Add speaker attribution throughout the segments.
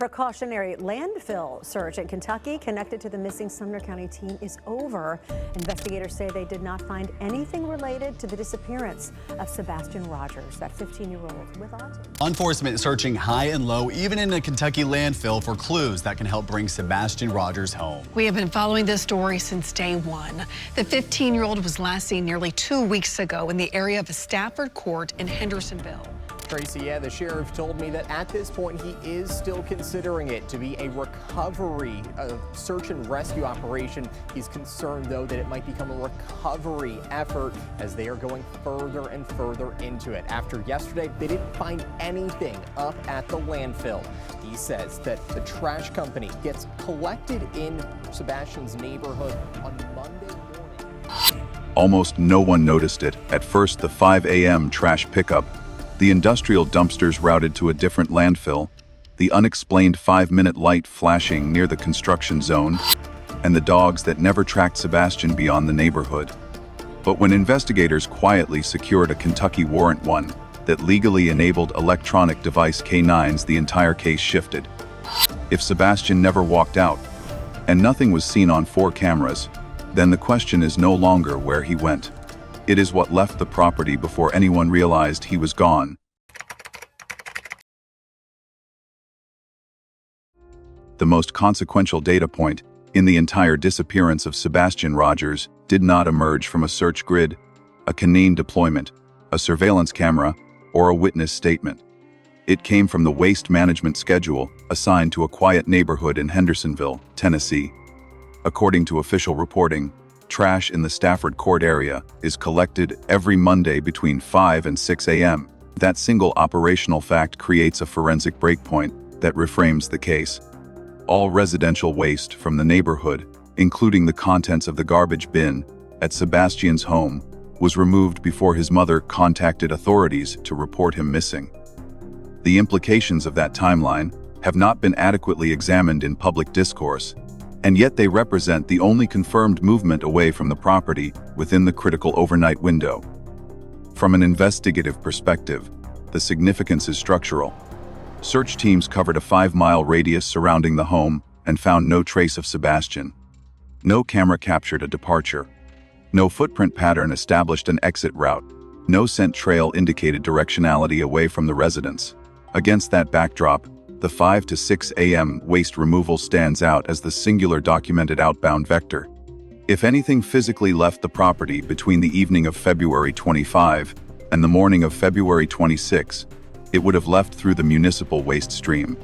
Speaker 1: precautionary landfill search in Kentucky connected to the missing Sumner County teen is over. Investigators say they did not find anything related to the disappearance of Sebastian Rogers, that 15-year-old with autism.
Speaker 2: Enforcement is searching high and low, even in a Kentucky landfill, for clues that can help bring Sebastian Rogers home.
Speaker 3: We have been following this story since day one. The 15-year-old was last seen nearly 2 weeks ago in the area of a Stafford Court in Hendersonville.
Speaker 4: Tracy, the sheriff told me that at this point he is still considering it to be a recovery, search and rescue operation. He's concerned, though, that it might become a recovery effort as they are going further and further into it. After yesterday, they didn't find anything up at the landfill. He says that the trash company gets collected in Sebastian's neighborhood on Monday morning.
Speaker 5: Almost no one noticed it. At first, the 5 a.m. trash pickup. The industrial dumpsters routed to a different landfill, the unexplained 5-minute light flashing near the construction zone, and the dogs that never tracked Sebastian beyond the neighborhood. But when investigators quietly secured a Kentucky warrant one that legally enabled electronic device K9s, the entire case shifted. If Sebastian never walked out, and nothing was seen on 4 cameras, then the question is no longer where he went. It is what left the property before anyone realized he was gone. The most consequential data point in the entire disappearance of Sebastian Rogers did not emerge from a search grid, a canine deployment, a surveillance camera, or a witness statement. It came from the waste management schedule assigned to a quiet neighborhood in Hendersonville, Tennessee. According to official reporting, trash in the Stafford Court area is collected every Monday between 5 and 6 a.m. That single operational fact creates a forensic breakpoint that reframes the case. All residential waste from the neighborhood, including the contents of the garbage bin at Sebastian's home, was removed before his mother contacted authorities to report him missing. The implications of that timeline have not been adequately examined in public discourse, and yet they represent the only confirmed movement away from the property within the critical overnight window. From an investigative perspective, the significance is structural. Search teams covered a 5-mile radius surrounding the home and found no trace of Sebastian. No camera captured a departure. No footprint pattern established an exit route. No scent trail indicated directionality away from the residence. Against that backdrop, the 5 to 6 a.m. waste removal stands out as the singular documented outbound vector. If anything physically left the property between the evening of February 25 and the morning of February 26, it would have left through the municipal waste stream.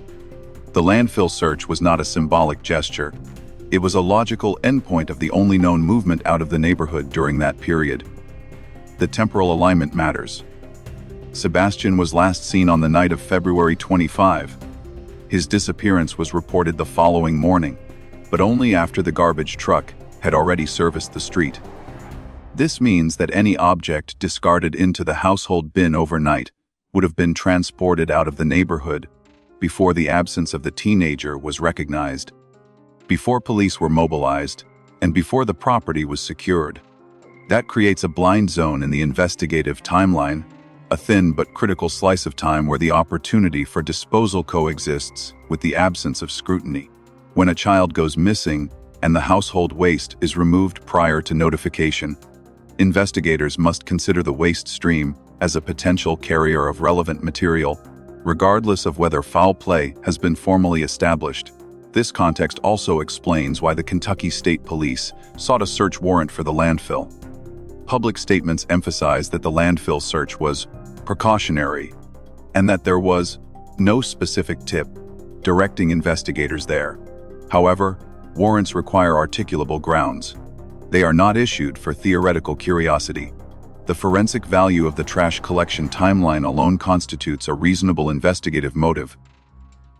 Speaker 5: The landfill search was not a symbolic gesture. It was a logical endpoint of the only known movement out of the neighborhood during that period. The temporal alignment matters. Sebastian was last seen on the night of February 25. His disappearance was reported the following morning, but only after the garbage truck had already serviced the street. This means that any object discarded into the household bin overnight would have been transported out of the neighborhood before the absence of the teenager was recognized, before police were mobilized, and before the property was secured. That creates a blind zone in the investigative timeline, a thin but critical slice of time where the opportunity for disposal coexists with the absence of scrutiny. When a child goes missing and the household waste is removed prior to notification, investigators must consider the waste stream as a potential carrier of relevant material, regardless of whether foul play has been formally established. This context also explains why the Kentucky State Police sought a search warrant for the landfill. Public statements emphasize that the landfill search was precautionary and that there was no specific tip directing investigators there. However, warrants require articulable grounds. They are not issued for theoretical curiosity. The forensic value of the trash collection timeline alone constitutes a reasonable investigative motive.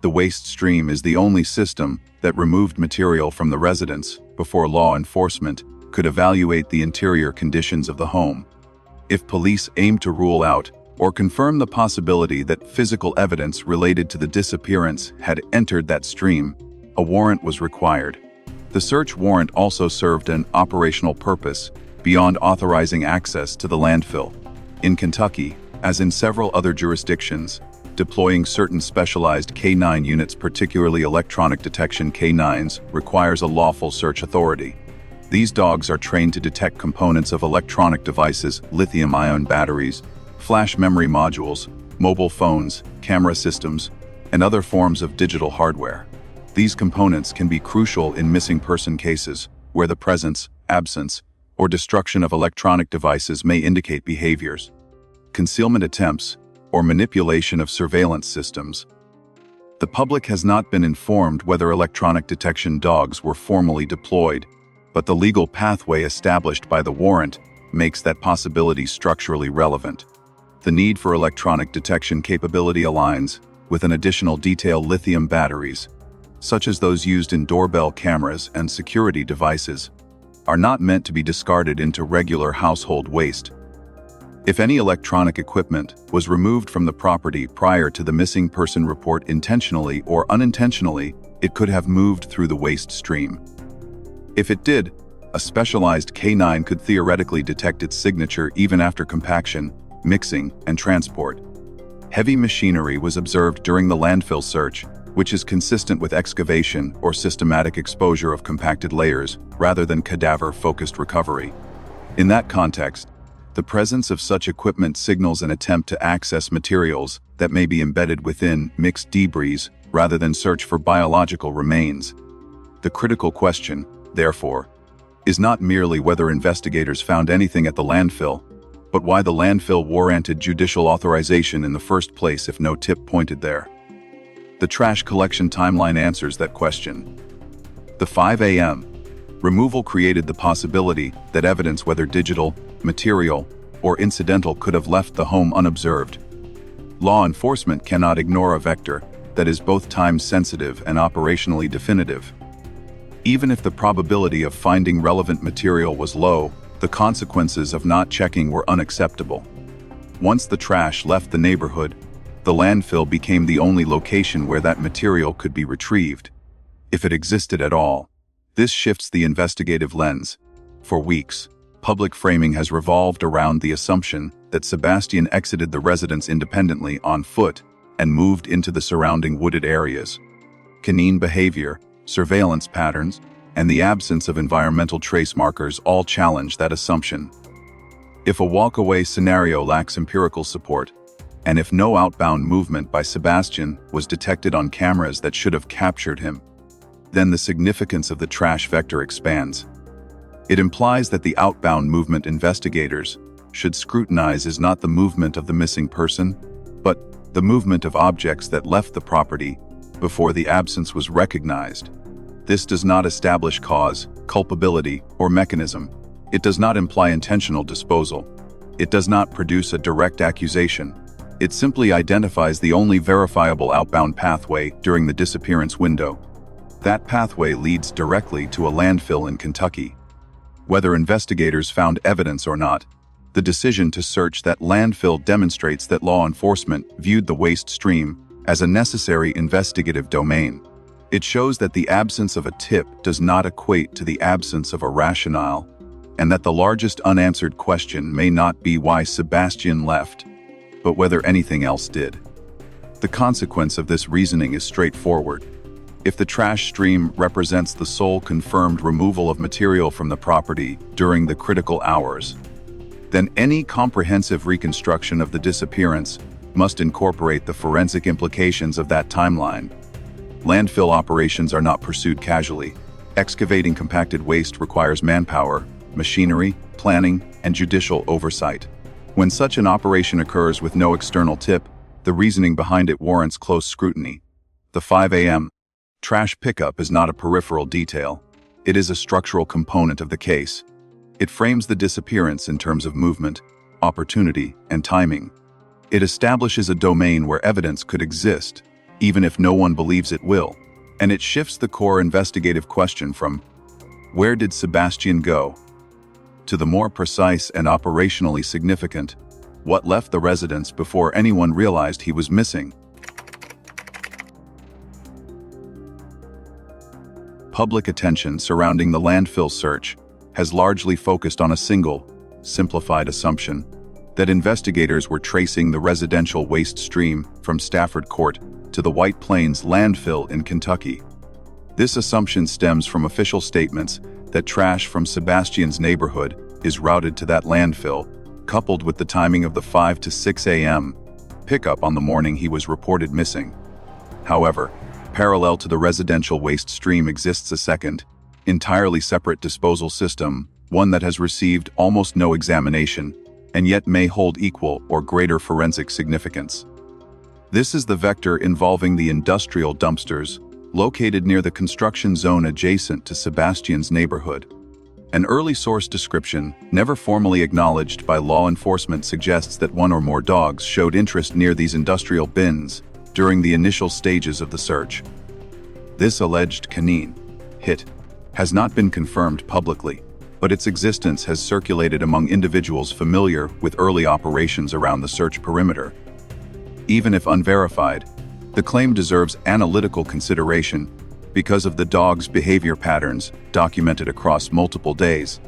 Speaker 5: The waste stream is the only system that removed material from the residence before law enforcement could evaluate the interior conditions of the home. If police aim to rule out or confirm the possibility that physical evidence related to the disappearance had entered that stream, a warrant was required. The search warrant also served an operational purpose beyond authorizing access to the landfill. In Kentucky, as in several other jurisdictions, Deploying certain specialized K9 units, particularly electronic detection K9s, requires a lawful search authority. These dogs are trained to detect components of electronic devices, lithium-ion batteries, flash memory modules, mobile phones, camera systems, and other forms of digital hardware. These components can be crucial in missing person cases, where the presence, absence, or destruction of electronic devices may indicate behaviors, concealment attempts, or manipulation of surveillance systems. The public has not been informed whether electronic detection dogs were formally deployed, but the legal pathway established by the warrant makes that possibility structurally relevant. The need for electronic detection capability aligns with an additional detail: lithium batteries, such as those used in doorbell cameras and security devices, are not meant to be discarded into regular household waste. If any electronic equipment was removed from the property prior to the missing person report intentionally or unintentionally, it could have moved through the waste stream. If it did, a specialized K9 could theoretically detect its signature even after compaction, mixing, and transport. Heavy machinery was observed during the landfill search, which is consistent with excavation or systematic exposure of compacted layers rather than cadaver-focused recovery. In that context, the presence of such equipment signals an attempt to access materials that may be embedded within mixed debris rather than search for biological remains. The critical question, therefore, is not merely whether investigators found anything at the landfill, but why the landfill warranted judicial authorization in the first place if no tip pointed there. The trash collection timeline answers that question. The 5 a.m. removal created the possibility that evidence, whether digital, material, or incidental, could have left the home unobserved. Law enforcement cannot ignore a vector that is both time-sensitive and operationally definitive. Even if the probability of finding relevant material was low, the consequences of not checking were unacceptable. Once the trash left the neighborhood, the landfill became the only location where that material could be retrieved, if it existed at all. This shifts the investigative lens. For weeks, public framing has revolved around the assumption that Sebastian exited the residence independently on foot and moved into the surrounding wooded areas. Canine behavior, surveillance patterns, and the absence of environmental trace markers all challenge that assumption. If a walkaway scenario lacks empirical support, and if no outbound movement by Sebastian was detected on cameras that should have captured him, then the significance of the trash vector expands. It implies that the outbound movement investigators should scrutinize is not the movement of the missing person, but the movement of objects that left the property before the absence was recognized. This does not establish cause, culpability, or mechanism. It does not imply intentional disposal. It does not produce a direct accusation. It simply identifies the only verifiable outbound pathway during the disappearance window. That pathway leads directly to a landfill in Kentucky. Whether investigators found evidence or not, the decision to search that landfill demonstrates that law enforcement viewed the waste stream as a necessary investigative domain. It shows that the absence of a tip does not equate to the absence of a rationale, and that the largest unanswered question may not be why Sebastian left, but whether anything else did. The consequence of this reasoning is straightforward. If the trash stream represents the sole confirmed removal of material from the property during the critical hours, then any comprehensive reconstruction of the disappearance must incorporate the forensic implications of that timeline. Landfill operations are not pursued casually. Excavating compacted waste requires manpower, machinery, planning, and judicial oversight. When such an operation occurs with no external tip, the reasoning behind it warrants close scrutiny. The 5 a.m. trash pickup is not a peripheral detail. It is a structural component of the case. It frames the disappearance in terms of movement, opportunity, and timing. It establishes a domain where evidence could exist, even if no one believes it will. And it shifts the core investigative question from, where did Sebastian go? To the more precise and operationally significant, what left the residence before anyone realized he was missing? Public attention surrounding the landfill search has largely focused on a single, simplified assumption: that investigators were tracing the residential waste stream from Stafford Court to the White Plains Landfill in Kentucky. This assumption stems from official statements that trash from Sebastian's neighborhood is routed to that landfill, coupled with the timing of the 5 to 6 a.m. pickup on the morning he was reported missing. However, parallel to the residential waste stream exists a second, entirely separate disposal system, one that has received almost no examination, and yet may hold equal or greater forensic significance. This is the vector involving the industrial dumpsters located near the construction zone adjacent to Sebastian's neighborhood. An early source description, never formally acknowledged by law enforcement, suggests that one or more dogs showed interest near these industrial bins during the initial stages of the search. This alleged canine hit has not been confirmed publicly, but its existence has circulated among individuals familiar with early operations around the search perimeter. Even if unverified, the claim deserves analytical consideration because of the dog's behavior patterns documented across multiple days.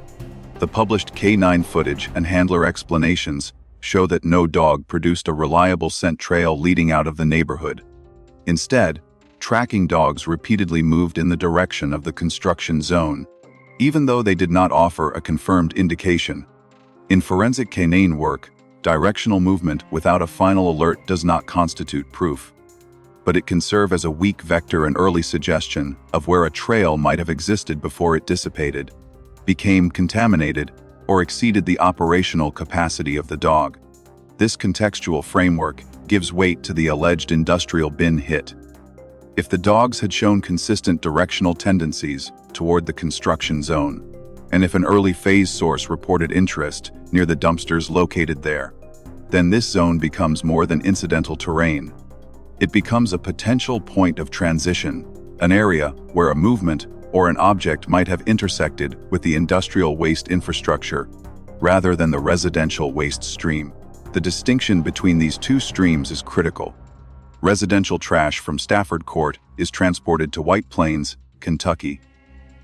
Speaker 5: The published K9 footage and handler explanations show that no dog produced a reliable scent trail leading out of the neighborhood. Instead, tracking dogs repeatedly moved in the direction of the construction zone, even though they did not offer a confirmed indication. In forensic canine work, directional movement without a final alert does not constitute proof, but it can serve as a weak vector and early suggestion of where a trail might have existed before it dissipated, became contaminated, or exceeded the operational capacity of the dog. This contextual framework gives weight to the alleged industrial bin hit. If the dogs had shown consistent directional tendencies toward the construction zone, and if an early phase source reported interest near the dumpsters located there, then this zone becomes more than incidental terrain. It becomes a potential point of transition, an area where a movement or an object might have intersected with the industrial waste infrastructure, rather than the residential waste stream. The distinction between these two streams is critical. Residential trash from Stafford Court is transported to White Plains, Kentucky.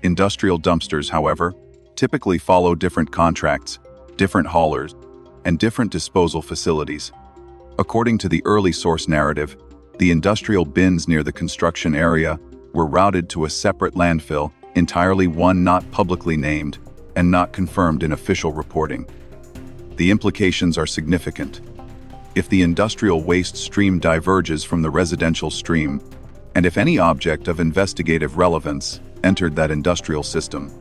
Speaker 5: Industrial dumpsters, however, typically follow different contracts, different haulers, and different disposal facilities. According to the early source narrative, the industrial bins near the construction area were routed to a separate landfill, entirely one not publicly named and not confirmed in official reporting. The implications are significant. If the industrial waste stream diverges from the residential stream, and if any object of investigative relevance entered that industrial system,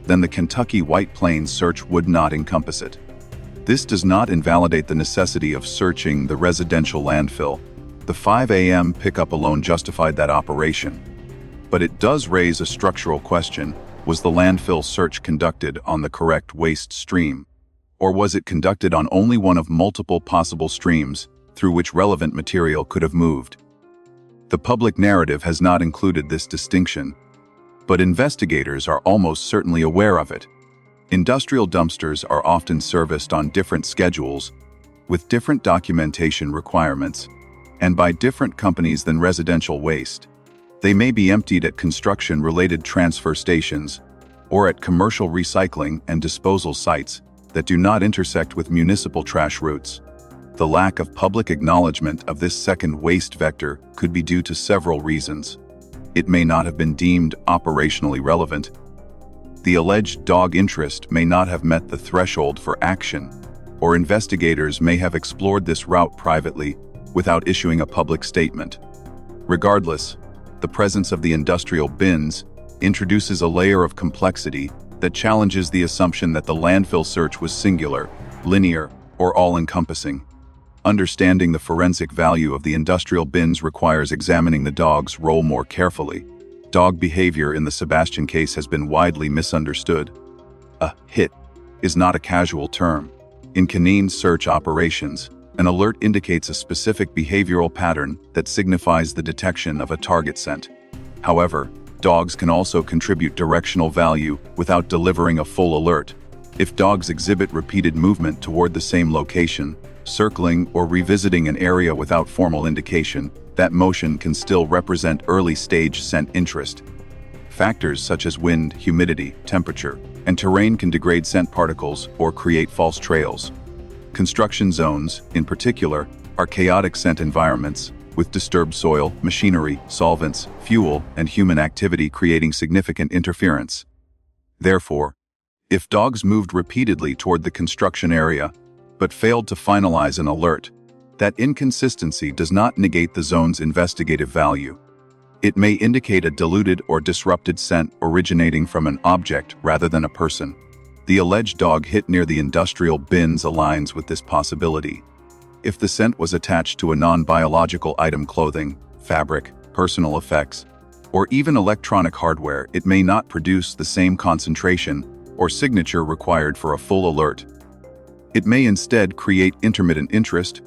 Speaker 5: then the Kentucky White Plains search would not encompass it. This does not invalidate the necessity of searching the residential landfill. The 5 a.m. pickup alone justified that operation. But it does raise a structural question. Was the landfill search conducted on the correct waste stream? Or was it conducted on only one of multiple possible streams through which relevant material could have moved? The public narrative has not included this distinction, but investigators are almost certainly aware of it. Industrial dumpsters are often serviced on different schedules, with different documentation requirements, and by different companies than residential waste. They may be emptied at construction-related transfer stations or at commercial recycling and disposal sites that do not intersect with municipal trash routes. The lack of public acknowledgement of this second waste vector could be due to several reasons. It may not have been deemed operationally relevant. The alleged dog interest may not have met the threshold for action, or investigators may have explored this route privately without issuing a public statement. Regardless, the presence of the industrial bins introduces a layer of complexity that challenges the assumption that the landfill search was singular, linear, or all-encompassing. Understanding the forensic value of the industrial bins requires examining the dog's role more carefully. Dog behavior in the Sebastian case has been widely misunderstood. A hit is not a casual term. In canine search operations, an alert indicates a specific behavioral pattern that signifies the detection of a target scent. However, dogs can also contribute directional value without delivering a full alert. If dogs exhibit repeated movement toward the same location, circling or revisiting an area without formal indication, that motion can still represent early-stage scent interest. Factors such as wind, humidity, temperature, and terrain can degrade scent particles or create false trails. Construction zones, in particular, are chaotic scent environments, with disturbed soil, machinery, solvents, fuel, and human activity creating significant interference. Therefore, if dogs moved repeatedly toward the construction area, but failed to finalize an alert, that inconsistency does not negate the zone's investigative value. It may indicate a diluted or disrupted scent originating from an object rather than a person. The alleged dog hit near the industrial bins aligns with this possibility. If the scent was attached to a non-biological item, clothing, fabric, personal effects, or even electronic hardware, it may not produce the same concentration or signature required for a full alert. It may instead create intermittent interest,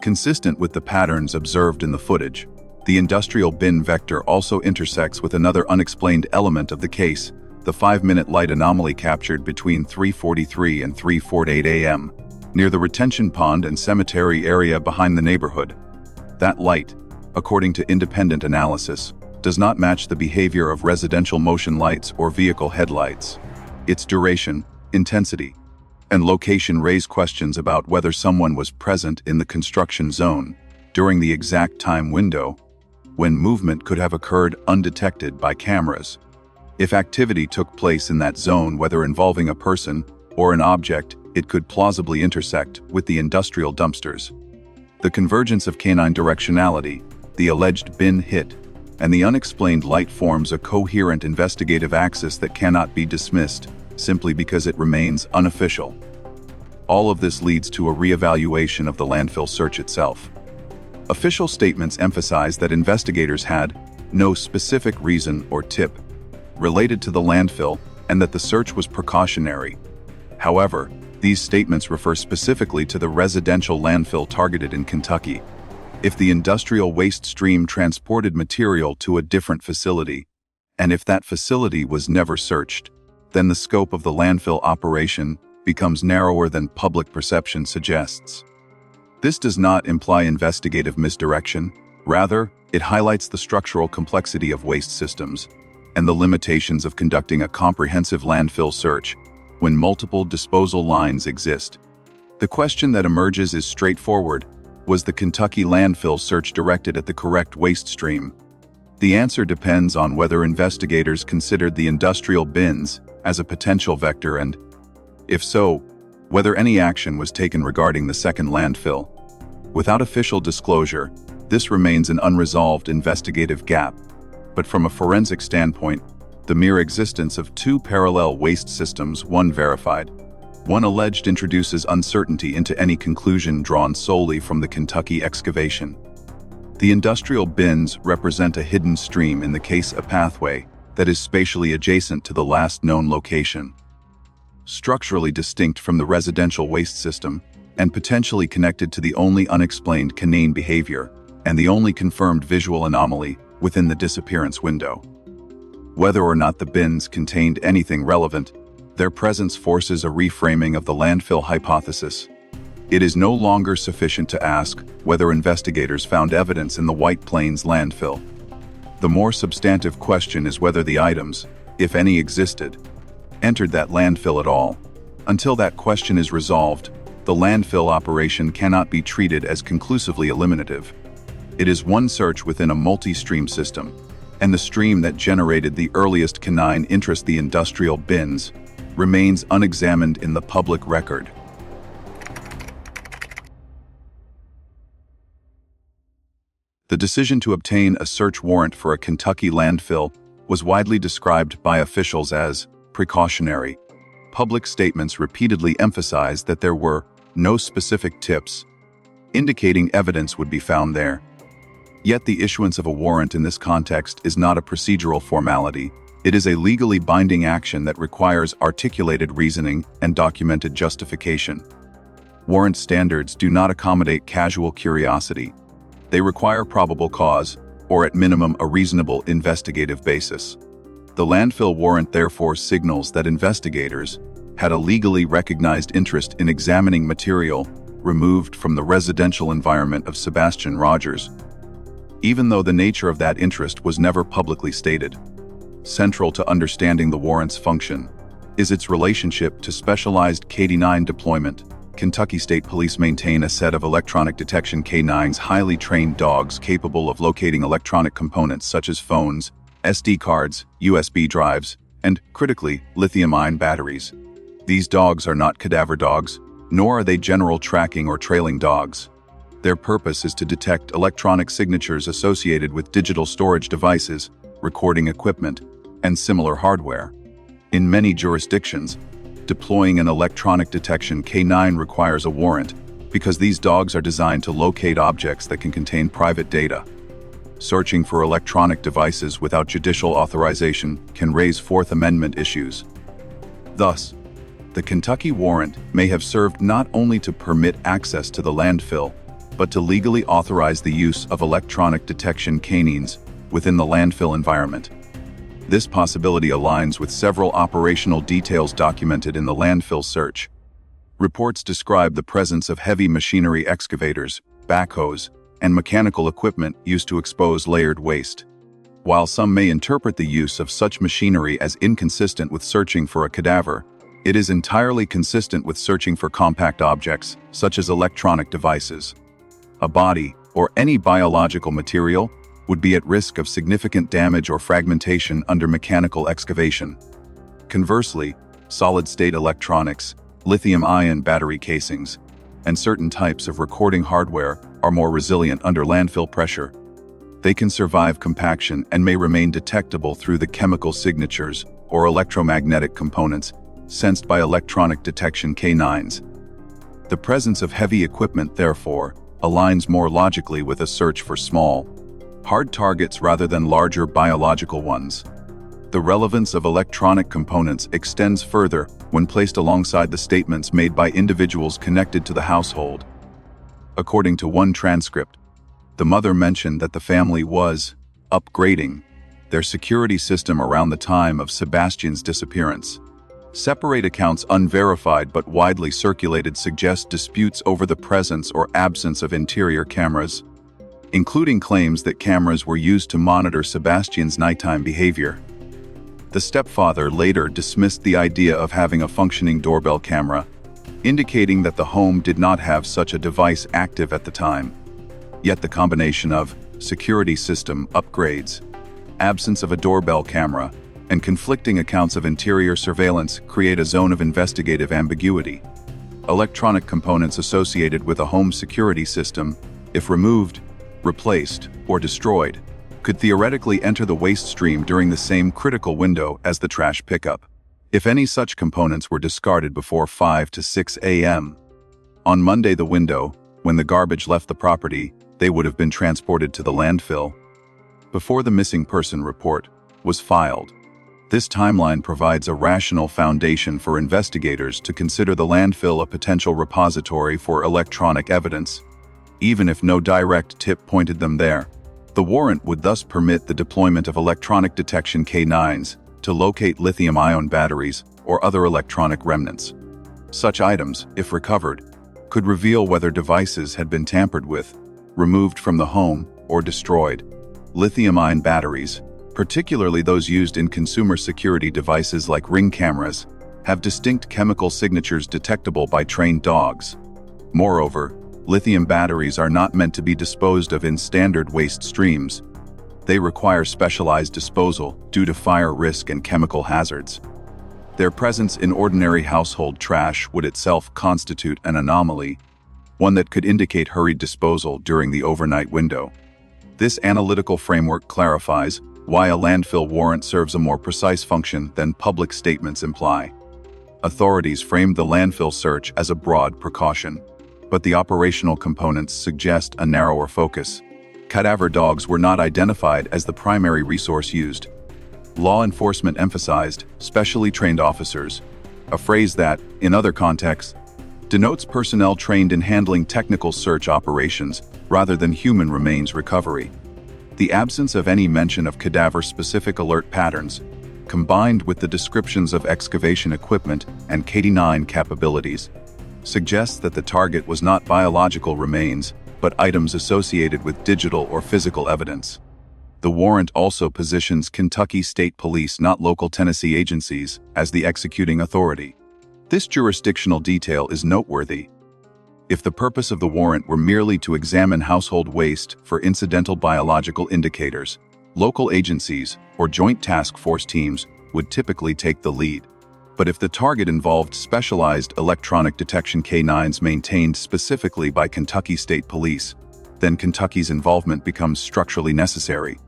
Speaker 5: consistent with the patterns observed in the footage. The industrial bin vector also intersects with another unexplained element of the case, the 5-minute light anomaly captured between 3:43 and 3:48 a.m., near the retention pond and cemetery area behind the neighborhood. That light, according to independent analysis, does not match the behavior of residential motion lights or vehicle headlights. Its duration, intensity, and location raise questions about whether someone was present in the construction zone during the exact time window when movement could have occurred undetected by cameras. If activity took place in that zone, whether involving a person or an object, it could plausibly intersect with the industrial dumpsters. The convergence of canine directionality, the alleged bin hit, and the unexplained light forms a coherent investigative axis that cannot be dismissed simply because it remains unofficial. All of this leads to a reevaluation of the landfill search itself. Official statements emphasize that investigators had no specific reason or tip related to the landfill and that the search was precautionary. However, these statements refer specifically to the residential landfill targeted in Kentucky. If the industrial waste stream transported material to a different facility, and if that facility was never searched, then the scope of the landfill operation becomes narrower than public perception suggests. This does not imply investigative misdirection. Rather, it highlights the structural complexity of waste systems and the limitations of conducting a comprehensive landfill search when multiple disposal lines exist. The question that emerges is straightforward. Was the Kentucky landfill search directed at the correct waste stream? The answer depends on whether investigators considered the industrial bins as a potential vector and, if so, whether any action was taken regarding the second landfill. Without official disclosure, this remains an unresolved investigative gap. But from a forensic standpoint, the mere existence of two parallel waste systems, one verified, one alleged, introduces uncertainty into any conclusion drawn solely from the Kentucky excavation. The industrial bins represent a hidden stream, in the case a pathway, that is spatially adjacent to the last known location. Structurally distinct from the residential waste system, and potentially connected to the only unexplained canine behavior, and the only confirmed visual anomaly within the disappearance window. Whether or not the bins contained anything relevant, their presence forces a reframing of the landfill hypothesis. It is no longer sufficient to ask whether investigators found evidence in the White Plains landfill. The more substantive question is whether the items, if any existed, entered that landfill at all. Until that question is resolved, the landfill operation cannot be treated as conclusively eliminative. It is one search within a multi-stream system, and the stream that generated the earliest canine interest, the industrial bins, remains unexamined in the public record. The decision to obtain a search warrant for a Kentucky landfill was widely described by officials as precautionary. Public statements repeatedly emphasized that there were no specific tips indicating evidence would be found there. Yet the issuance of a warrant in this context is not a procedural formality. It is a legally binding action that requires articulated reasoning and documented justification. Warrant standards do not accommodate casual curiosity. They require probable cause, or at minimum a reasonable investigative basis. The landfill warrant therefore signals that investigators had a legally recognized interest in examining material removed from the residential environment of Sebastian Rogers, even though the nature of that interest was never publicly stated. Central to understanding the warrant's function is its relationship to specialized K-9 deployment, Kentucky State Police maintain a set of electronic detection canines, highly trained dogs capable of locating electronic components such as phones, SD cards, USB drives, and, critically, lithium-ion batteries. These dogs are not cadaver dogs, nor are they general tracking or trailing dogs. Their purpose is to detect electronic signatures associated with digital storage devices, recording equipment, and similar hardware. In many jurisdictions, deploying an electronic detection canine requires a warrant because these dogs are designed to locate objects that can contain private data. Searching for electronic devices without judicial authorization can raise Fourth Amendment issues. Thus, the Kentucky warrant may have served not only to permit access to the landfill, but to legally authorize the use of electronic detection canines within the landfill environment. This possibility aligns with several operational details documented in the landfill search. Reports describe the presence of heavy machinery, excavators, backhoes, and mechanical equipment used to expose layered waste. While some may interpret the use of such machinery as inconsistent with searching for a cadaver, it is entirely consistent with searching for compact objects, such as electronic devices. A body, or any biological material, would be at risk of significant damage or fragmentation under mechanical excavation. Conversely, solid-state electronics, lithium-ion battery casings, and certain types of recording hardware are more resilient under landfill pressure. They can survive compaction and may remain detectable through the chemical signatures or electromagnetic components sensed by electronic detection canines. The presence of heavy equipment, therefore, aligns more logically with a search for small, hard targets rather than larger biological ones. The relevance of electronic components extends further when placed alongside the statements made by individuals connected to the household. According to one transcript, the mother mentioned that the family was upgrading their security system around the time of Sebastian's disappearance. Separate accounts, unverified but widely circulated, suggest disputes over the presence or absence of interior cameras, including claims that cameras were used to monitor Sebastian's nighttime behavior. The stepfather later dismissed the idea of having a functioning doorbell camera, indicating that the home did not have such a device active at the time. Yet the combination of security system upgrades, absence of a doorbell camera, and conflicting accounts of interior surveillance create a zone of investigative ambiguity. Electronic components associated with a home security system, if removed, replaced, or destroyed, could theoretically enter the waste stream during the same critical window as the trash pickup, if any such components were discarded before 5 to 6 a.m. On Monday, the window, when the garbage left the property, they would have been transported to the landfill before the missing person report was filed. This timeline provides a rational foundation for investigators to consider the landfill a potential repository for electronic evidence, even if no direct tip pointed them there. The warrant would thus permit the deployment of electronic detection canines to locate lithium-ion batteries or other electronic remnants. Such items, if recovered, could reveal whether devices had been tampered with, removed from the home, or destroyed. Lithium-ion batteries, particularly those used in consumer security devices like Ring cameras, have distinct chemical signatures detectable by trained dogs. Moreover, lithium batteries are not meant to be disposed of in standard waste streams. They require specialized disposal due to fire risk and chemical hazards. Their presence in ordinary household trash would itself constitute an anomaly, one that could indicate hurried disposal during the overnight window. This analytical framework clarifies why a landfill warrant serves a more precise function than public statements imply. Authorities framed the landfill search as a broad precaution, but the operational components suggest a narrower focus. Cadaver dogs were not identified as the primary resource used. Law enforcement emphasized specially trained officers, a phrase that, in other contexts, denotes personnel trained in handling technical search operations rather than human remains recovery. The absence of any mention of cadaver-specific alert patterns, combined with the descriptions of excavation equipment and K9 capabilities, suggests that the target was not biological remains, but items associated with digital or physical evidence. The warrant also positions Kentucky State Police, not local Tennessee agencies, as the executing authority. This jurisdictional detail is noteworthy If the purpose of the warrant were merely to examine household waste for incidental biological indicators, local agencies or joint task force teams would typically take the lead. But if the target involved specialized electronic detection canines maintained specifically by Kentucky State Police, then Kentucky's involvement becomes structurally necessary.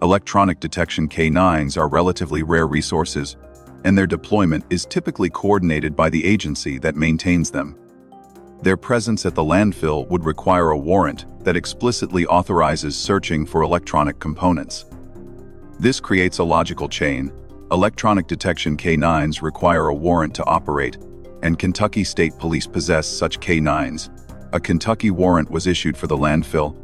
Speaker 5: Electronic detection canines are relatively rare resources, and their deployment is typically coordinated by the agency that maintains them. Their presence at the landfill would require a warrant that explicitly authorizes searching for electronic components. This creates a logical chain. Electronic detection canines require a warrant to operate, and Kentucky State Police possess such canines. A Kentucky warrant was issued for the landfill,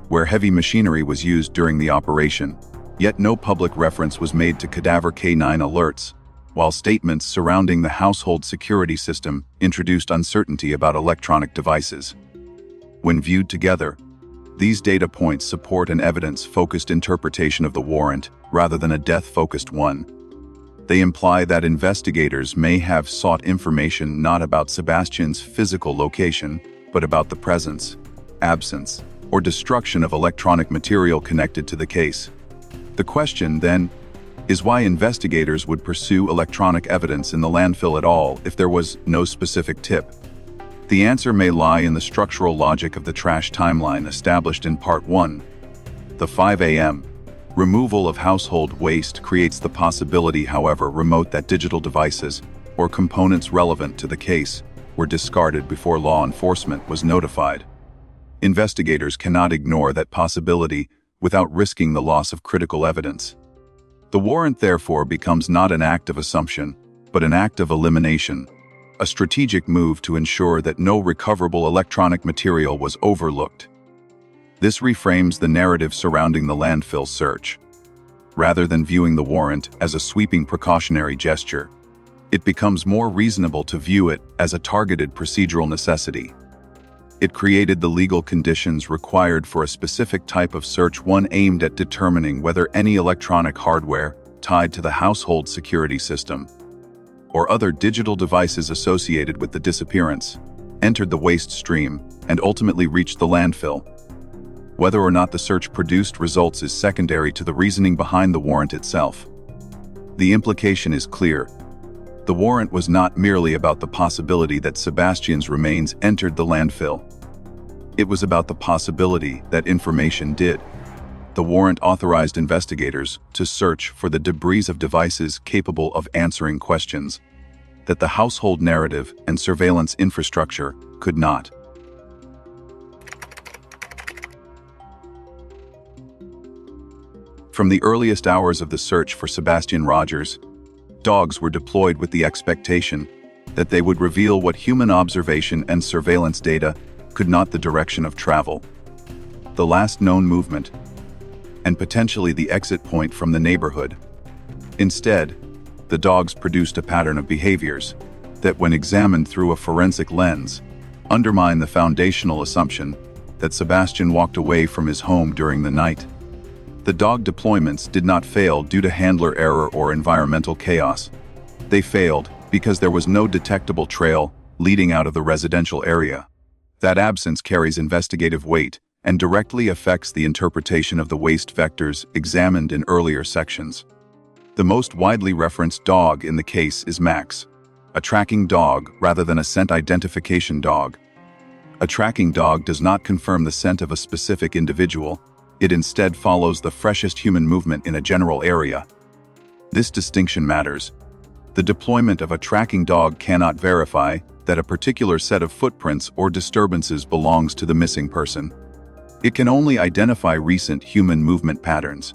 Speaker 5: where heavy machinery was used during the operation, yet no public reference was made to cadaver canine alerts, while statements surrounding the household security system introduced uncertainty about electronic devices. When viewed together, these data points support an evidence-focused interpretation of the warrant rather than a death-focused one. They imply that investigators may have sought information not about Sebastian's physical location, but about the presence, absence, or destruction of electronic material connected to the case. The question, then, is why investigators would pursue electronic evidence in the landfill at all if there was no specific tip. The answer may lie in the structural logic of the trash timeline established in Part 1. The 5 a.m. removal of household waste creates the possibility, however remote, that digital devices or components relevant to the case were discarded before law enforcement was notified. Investigators cannot ignore that possibility without risking the loss of critical evidence. The warrant therefore becomes not an act of assumption, but an act of elimination, a strategic move to ensure that no recoverable electronic material was overlooked. This reframes the narrative surrounding the landfill search. Rather than viewing the warrant as a sweeping precautionary gesture, it becomes more reasonable to view it as a targeted procedural necessity. It created the legal conditions required for a specific type of search, one aimed at determining whether any electronic hardware tied to the household security system or other digital devices associated with the disappearance entered the waste stream and ultimately reached the landfill. Whether or not the search produced results is secondary to the reasoning behind the warrant itself. The implication is clear. The warrant was not merely about the possibility that Sebastian's remains entered the landfill. It was about the possibility that information did. The warrant authorized investigators to search for the debris of devices capable of answering questions that the household narrative and surveillance infrastructure could not. From the earliest hours of the search for Sebastian Rogers, dogs were deployed with the expectation that they would reveal what human observation and surveillance data could not: the direction of travel, the last known movement, and potentially the exit point from the neighborhood. Instead, the dogs produced a pattern of behaviors that, when examined through a forensic lens, undermine the foundational assumption that Sebastian walked away from his home during the night. The dog deployments did not fail due to handler error or environmental chaos. They failed because there was no detectable trail leading out of the residential area. That absence carries investigative weight and directly affects the interpretation of the waste vectors examined in earlier sections. The most widely referenced dog in the case is Max, a tracking dog rather than a scent identification dog. A tracking dog does not confirm the scent of a specific individual. It instead follows the freshest human movement in a general area. This distinction matters. The deployment of a tracking dog cannot verify that a particular set of footprints or disturbances belongs to the missing person. It can only identify recent human movement patterns.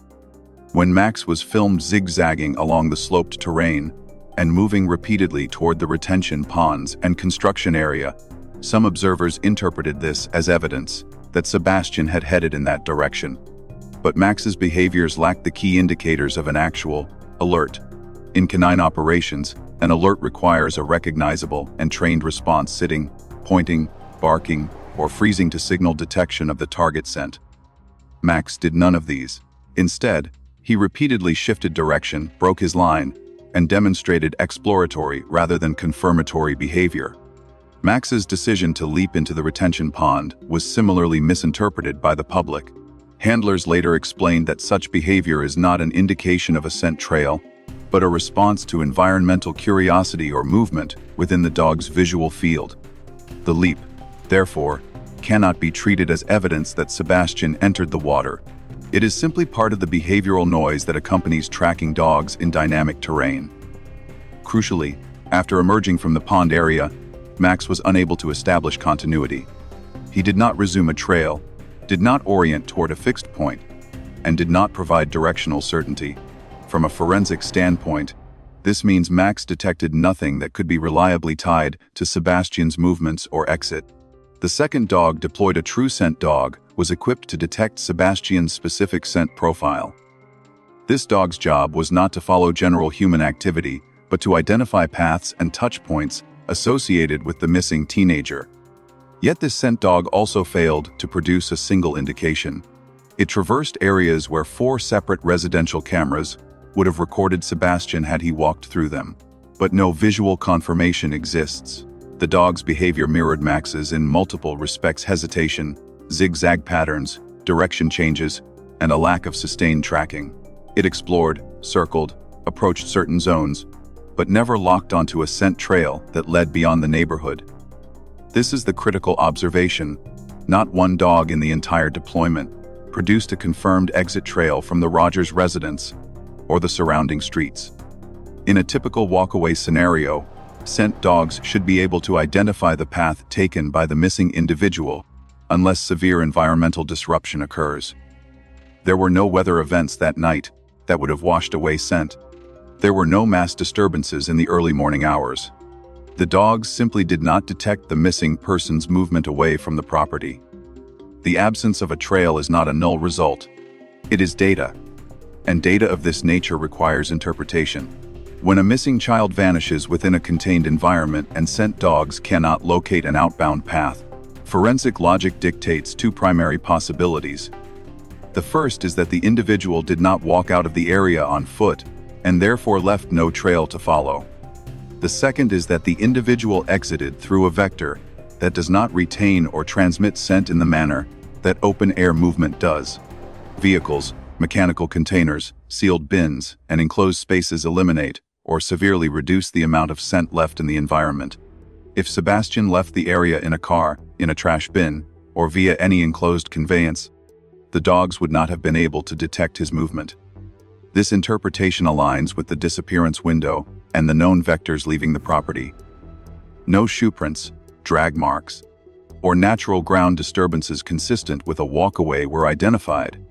Speaker 5: When Max was filmed zigzagging along the sloped terrain and moving repeatedly toward the retention ponds and construction area, some observers interpreted this as evidence that Sebastian had headed in that direction. But Max's behaviors lacked the key indicators of an actual alert. In canine operations, an alert requires a recognizable and trained response: sitting, pointing, barking, or freezing to signal detection of the target scent. Max did none of these. Instead, he repeatedly shifted direction, broke his line, and demonstrated exploratory rather than confirmatory behavior. Max's decision to leap into the retention pond was similarly misinterpreted by the public. Handlers later explained that such behavior is not an indication of a scent trail, but a response to environmental curiosity or movement within the dog's visual field. The leap, therefore, cannot be treated as evidence that Sebastian entered the water. It is simply part of the behavioral noise that accompanies tracking dogs in dynamic terrain. Crucially, after emerging from the pond area, Max was unable to establish continuity. He did not resume a trail, did not orient toward a fixed point, and did not provide directional certainty. From a forensic standpoint, this means Max detected nothing that could be reliably tied to Sebastian's movements or exit. The second dog, deployed a true scent dog, was equipped to detect Sebastian's specific scent profile. This dog's job was not to follow general human activity, but to identify paths and touch points associated with the missing teenager. Yet this scent dog also failed to produce a single indication. It traversed areas where 4 separate residential cameras would have recorded Sebastian had he walked through them. But no visual confirmation exists. The dog's behavior mirrored Max's in multiple respects: hesitation, zigzag patterns, direction changes, and a lack of sustained tracking. It explored, circled, approached certain zones, but never locked onto a scent trail that led beyond the neighborhood. This is the critical observation. Not one dog in the entire deployment produced a confirmed exit trail from the Rogers residence or the surrounding streets. In a typical walkaway scenario, scent dogs should be able to identify the path taken by the missing individual, unless severe environmental disruption occurs. There were no weather events that night that would have washed away scent. There were no mass disturbances in the early morning hours. The dogs simply did not detect the missing person's movement away from the property. The absence of a trail is not a null result. It is data, and data of this nature requires interpretation. When a missing child vanishes within a contained environment and scent dogs cannot locate an outbound path, forensic logic dictates 2 primary possibilities. The first is that the individual did not walk out of the area on foot and therefore left no trail to follow. The second is that the individual exited through a vector that does not retain or transmit scent in the manner that open-air movement does. Vehicles, mechanical containers, sealed bins, and enclosed spaces eliminate or severely reduce the amount of scent left in the environment. If Sebastian left the area in a car, in a trash bin, or via any enclosed conveyance, the dogs would not have been able to detect his movement. This interpretation aligns with the disappearance window and the known vectors leaving the property. No shoe prints, drag marks, or natural ground disturbances consistent with a walkaway were identified.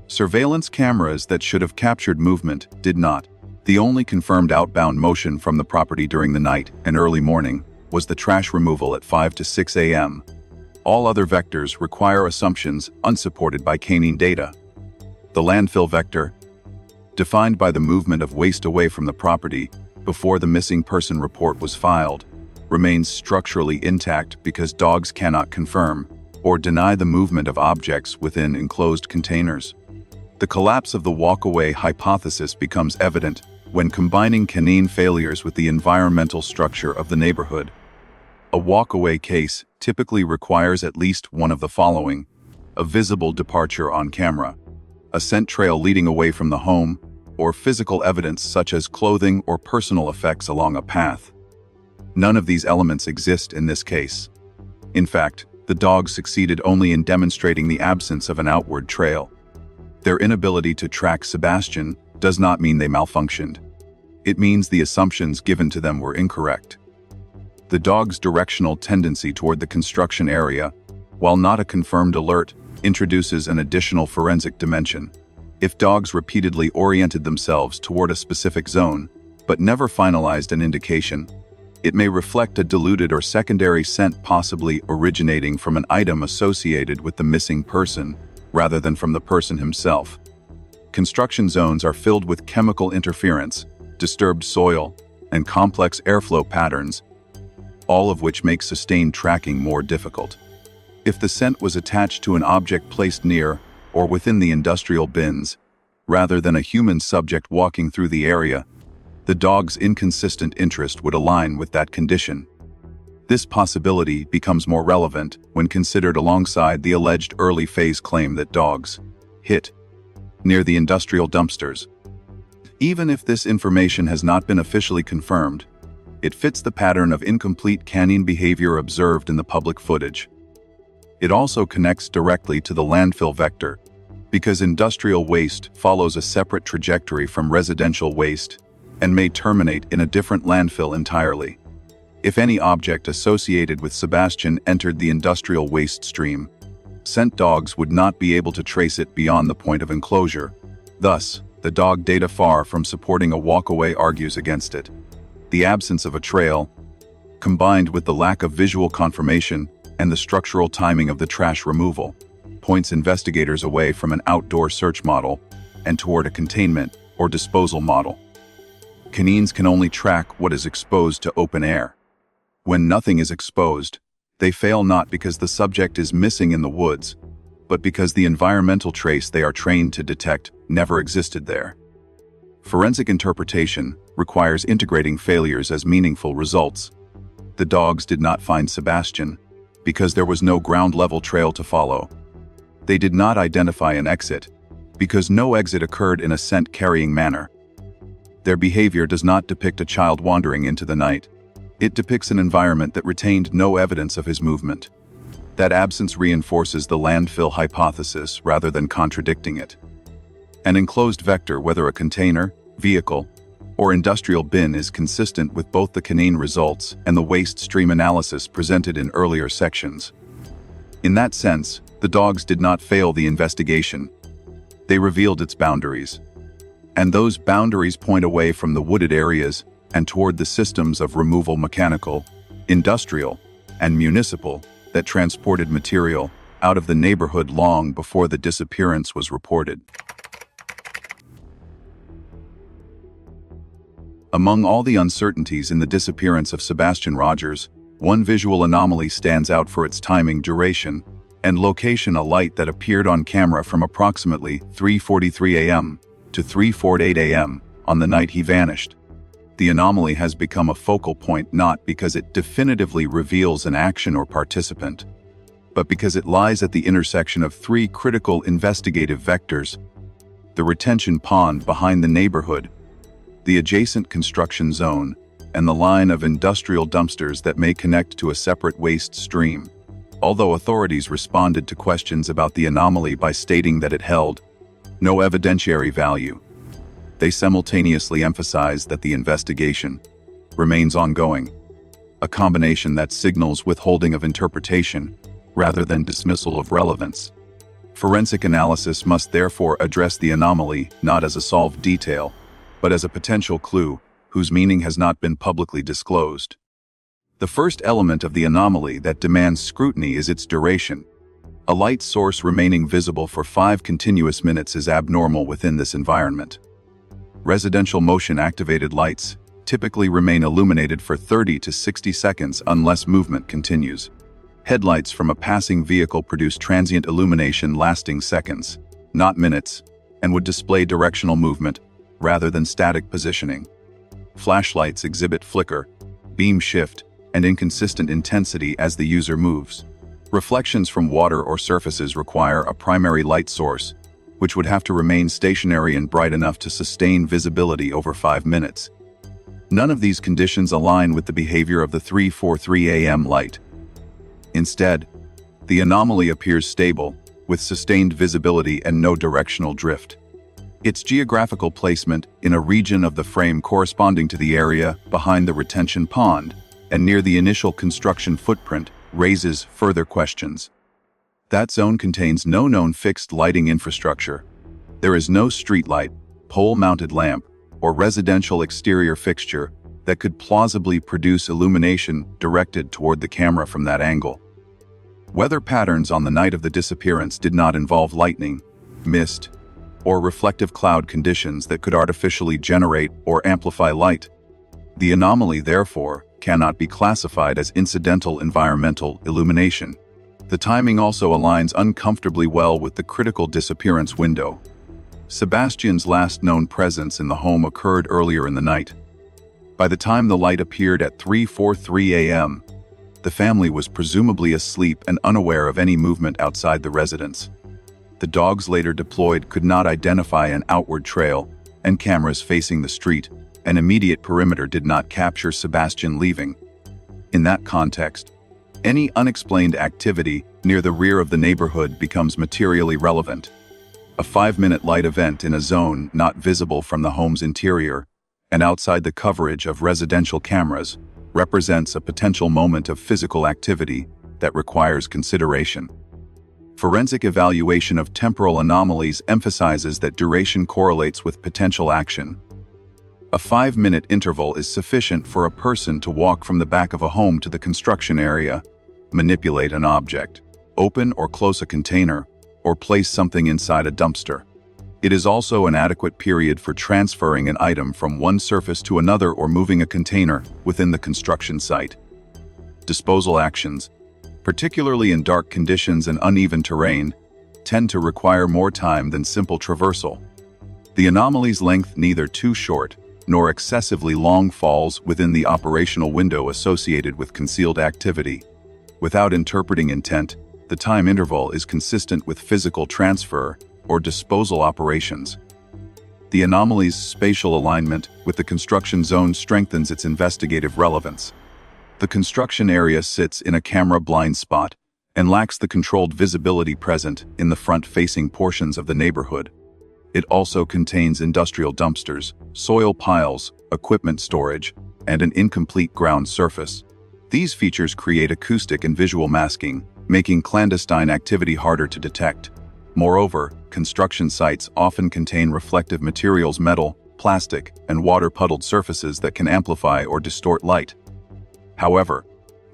Speaker 5: Surveillance cameras that should have captured movement did not. The only confirmed outbound motion from the property during the night and early morning was the trash removal at 5 to 6 a.m. All other vectors require assumptions unsupported by canine data. The landfill vector, defined by the movement of waste away from the property before the missing person report was filed, remains structurally intact because dogs cannot confirm or deny the movement of objects within enclosed containers. The collapse of the walkaway hypothesis becomes evident when combining canine failures with the environmental structure of the neighborhood. A walkaway case typically requires at least one of the following: a visible departure on camera, a scent trail leading away from the home, or physical evidence such as clothing or personal effects along a path. None of these elements exist in this case. In fact, the dogs succeeded only in demonstrating the absence of an outward trail. Their inability to track Sebastian does not mean they malfunctioned. It means the assumptions given to them were incorrect. The dog's directional tendency toward the construction area, while not a confirmed alert, introduces an additional forensic dimension. If dogs repeatedly oriented themselves toward a specific zone, but never finalized an indication, it may reflect a diluted or secondary scent possibly originating from an item associated with the missing person, rather than from the person himself. Construction zones are filled with chemical interference, disturbed soil, and complex airflow patterns, all of which make sustained tracking more difficult. If the scent was attached to an object placed near or within the industrial bins, rather than a human subject walking through the area, the dog's inconsistent interest would align with that condition. This possibility becomes more relevant when considered alongside the alleged early phase claim that dogs hit near the industrial dumpsters. Even if this information has not been officially confirmed, it fits the pattern of incomplete canine behavior observed in the public footage. It also connects directly to the landfill vector, because industrial waste follows a separate trajectory from residential waste and may terminate in a different landfill entirely. If any object associated with Sebastian entered the industrial waste stream, scent dogs would not be able to trace it beyond the point of enclosure. Thus, the dog data far from supporting a walkaway argues against it. The absence of a trail, combined with the lack of visual confirmation and the structural timing of the trash removal, points investigators away from an outdoor search model and toward a containment or disposal model. Canines can only track what is exposed to open air. When nothing is exposed, they fail not because the subject is missing in the woods, but because the environmental trace they are trained to detect never existed there. Forensic interpretation requires integrating failures as meaningful results. The dogs did not find Sebastian because there was no ground-level trail to follow. They did not identify an exit because no exit occurred in a scent-carrying manner. Their behavior does not depict a child wandering into the night. It depicts an environment that retained no evidence of his movement. That absence reinforces the landfill hypothesis rather than contradicting it. An enclosed vector, whether a container, vehicle, or industrial bin, is consistent with both the canine results and the waste stream analysis presented in earlier sections. In that sense, the dogs did not fail the investigation. They revealed its boundaries. And those boundaries point away from the wooded areas and toward the systems of removal, mechanical, industrial, and municipal, that transported material out of the neighborhood long before the disappearance was reported. Among all the uncertainties in the disappearance of Sebastian Rogers, one visual anomaly stands out for its timing, duration, and location: a light that appeared on camera from approximately 3:43 a.m. to 3:48 a.m. on the night he vanished. The anomaly has become a focal point not because it definitively reveals an action or participant, but because it lies at the intersection of three critical investigative vectors: the retention pond behind the neighborhood, the adjacent construction zone, and the line of industrial dumpsters that may connect to a separate waste stream. Although authorities responded to questions about the anomaly by stating that it held no evidentiary value, they simultaneously emphasized that the investigation remains ongoing, a combination that signals withholding of interpretation rather than dismissal of relevance. Forensic analysis must therefore address the anomaly not as a solved detail, but as a potential clue whose meaning has not been publicly disclosed. The first element of the anomaly that demands scrutiny is its duration. A light source remaining visible for 5 continuous minutes is abnormal within this environment. Residential motion-activated lights typically remain illuminated for 30 to 60 seconds unless movement continues. Headlights from a passing vehicle produce transient illumination lasting seconds, not minutes, and would display directional movement rather than static positioning. Flashlights exhibit flicker, beam shift, and inconsistent intensity as the user moves. Reflections from water or surfaces require a primary light source, which would have to remain stationary and bright enough to sustain visibility over 5 minutes. None of these conditions align with the behavior of the 3:43 a.m. light. Instead, the anomaly appears stable, with sustained visibility and no directional drift. Its geographical placement in a region of the frame corresponding to the area behind the retention pond and near the initial construction footprint raises further questions. That zone contains no known fixed lighting infrastructure. There is no streetlight, pole-mounted lamp, or residential exterior fixture that could plausibly produce illumination directed toward the camera from that angle. Weather patterns on the night of the disappearance did not involve lightning, mist, or reflective cloud conditions that could artificially generate or amplify light. The anomaly, therefore, cannot be classified as incidental environmental illumination. The timing also aligns uncomfortably well with the critical disappearance window. Sebastian's last known presence in the home occurred earlier in the night. By the time the light appeared at 3:43 a.m., the family was presumably asleep and unaware of any movement outside the residence. The dogs later deployed could not identify an outward trail, and cameras facing the street, an immediate perimeter, did not capture Sebastian leaving. In that context, any unexplained activity near the rear of the neighborhood becomes materially relevant. A 5-minute light event in a zone not visible from the home's interior and outside the coverage of residential cameras represents a potential moment of physical activity that requires consideration. Forensic evaluation of temporal anomalies emphasizes that duration correlates with potential action. A 5-minute interval is sufficient for a person to walk from the back of a home to the construction area, manipulate an object, open or close a container, or place something inside a dumpster. It is also an adequate period for transferring an item from one surface to another or moving a container within the construction site. Disposal actions, particularly in dark conditions and uneven terrain, tend to require more time than simple traversal. The anomaly's length, neither too short nor excessively long, falls within the operational window associated with concealed activity. Without interpreting intent, the time interval is consistent with physical transfer or disposal operations. The anomaly's spatial alignment with the construction zone strengthens its investigative relevance. The construction area sits in a camera blind spot and lacks the controlled visibility present in the front-facing portions of the neighborhood. It also contains industrial dumpsters, soil piles, equipment storage, and an incomplete ground surface. These features create acoustic and visual masking, making clandestine activity harder to detect. Moreover, construction sites often contain reflective materials, metal, plastic, and water-puddled surfaces that can amplify or distort light. However,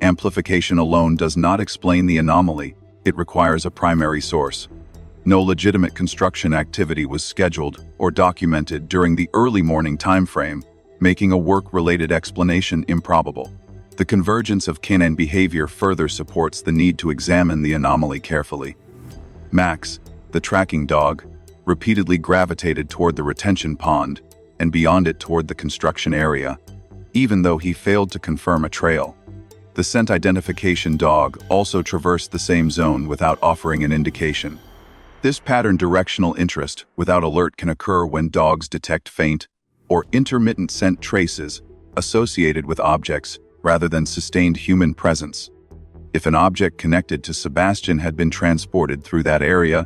Speaker 5: amplification alone does not explain the anomaly. It requires a primary source. No legitimate construction activity was scheduled or documented during the early morning timeframe, making a work-related explanation improbable. The convergence of canine behavior further supports the need to examine the anomaly carefully. Max, the tracking dog, repeatedly gravitated toward the retention pond and beyond it toward the construction area, even though he failed to confirm a trail. The scent identification dog also traversed the same zone without offering an indication. This pattern directional interest without alert can occur when dogs detect faint or intermittent scent traces associated with objects rather than sustained human presence. If an object connected to Sebastian had been transported through that area,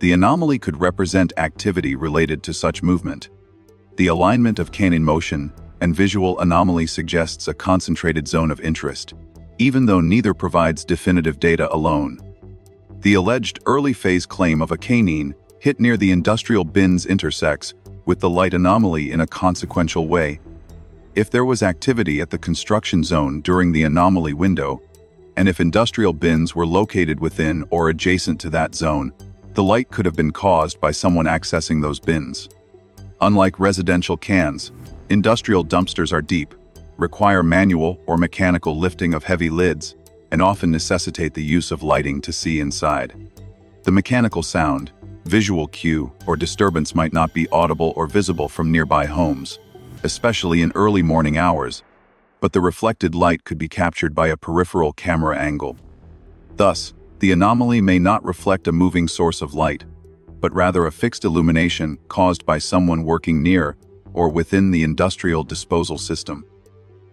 Speaker 5: the anomaly could represent activity related to such movement. The alignment of canine motion and visual anomaly suggests a concentrated zone of interest, even though neither provides definitive data alone. The alleged early-phase claim of a canine hit near the industrial bins intersects with the light anomaly in a consequential way. If there was activity at the construction zone during the anomaly window, and if industrial bins were located within or adjacent to that zone, the light could have been caused by someone accessing those bins. Unlike residential cans, industrial dumpsters are deep, require manual or mechanical lifting of heavy lids, and often necessitate the use of lighting to see inside. The mechanical sound, visual cue, or disturbance might not be audible or visible from nearby homes, especially in early morning hours, but the reflected light could be captured by a peripheral camera angle. Thus, the anomaly may not reflect a moving source of light, but rather a fixed illumination caused by someone working near or within the industrial disposal system.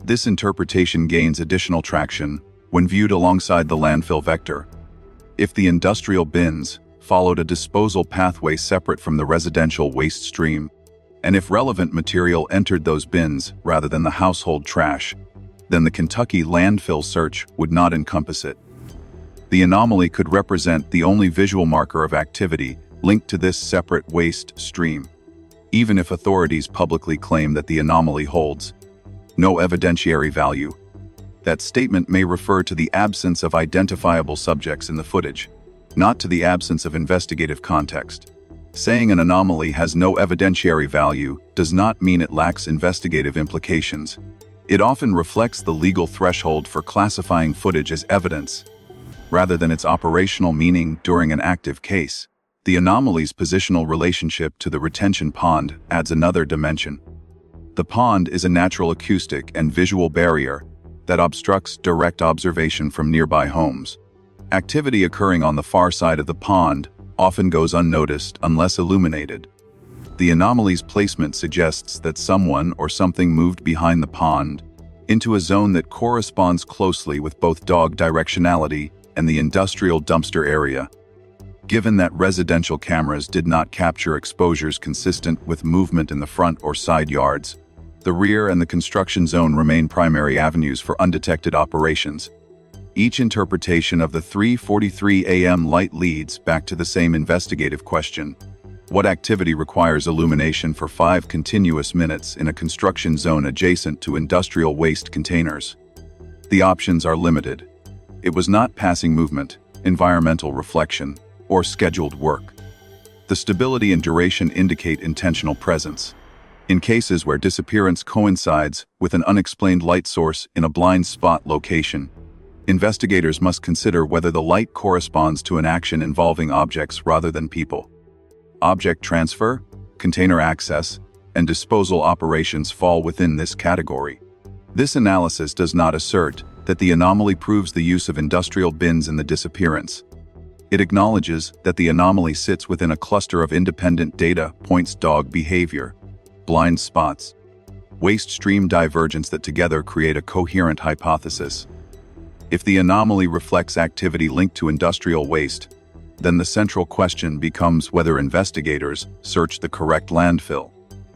Speaker 5: This interpretation gains additional traction when viewed alongside the landfill vector. If the industrial bins followed a disposal pathway separate from the residential waste stream, and if relevant material entered those bins rather than the household trash, then the Kentucky landfill search would not encompass it. The anomaly could represent the only visual marker of activity linked to this separate waste stream, even if authorities publicly claim that the anomaly holds no evidentiary value. That statement may refer to the absence of identifiable subjects in the footage, not to the absence of investigative context. Saying an anomaly has no evidentiary value does not mean it lacks investigative implications. It often reflects the legal threshold for classifying footage as evidence, rather than its operational meaning during an active case. The anomaly's positional relationship to the retention pond adds another dimension. The pond is a natural acoustic and visual barrier, that obstructs direct observation from nearby homes. Activity occurring on the far side of the pond often goes unnoticed unless illuminated. The anomaly's placement suggests that someone or something moved behind the pond into a zone that corresponds closely with both dog directionality and the industrial dumpster area. Given that residential cameras did not capture exposures consistent with movement in the front or side yards, the rear and the construction zone remain primary avenues for undetected operations. Each interpretation of the 3:43 a.m. light leads back to the same investigative question: what activity requires illumination for 5 continuous minutes in a construction zone adjacent to industrial waste containers? The options are limited. It was not passing movement, environmental reflection, or scheduled work. The stability and duration indicate intentional presence. In cases where disappearance coincides with an unexplained light source in a blind spot location, investigators must consider whether the light corresponds to an action involving objects rather than people. Object transfer, container access, and disposal operations fall within this category. This analysis does not assert that the anomaly proves the use of industrial bins in the disappearance. It acknowledges that the anomaly sits within a cluster of independent data points: dog behavior, blind spots, waste stream divergence that together create a coherent hypothesis. If the anomaly reflects activity linked to industrial waste, then the central question becomes whether investigators searched the correct landfill.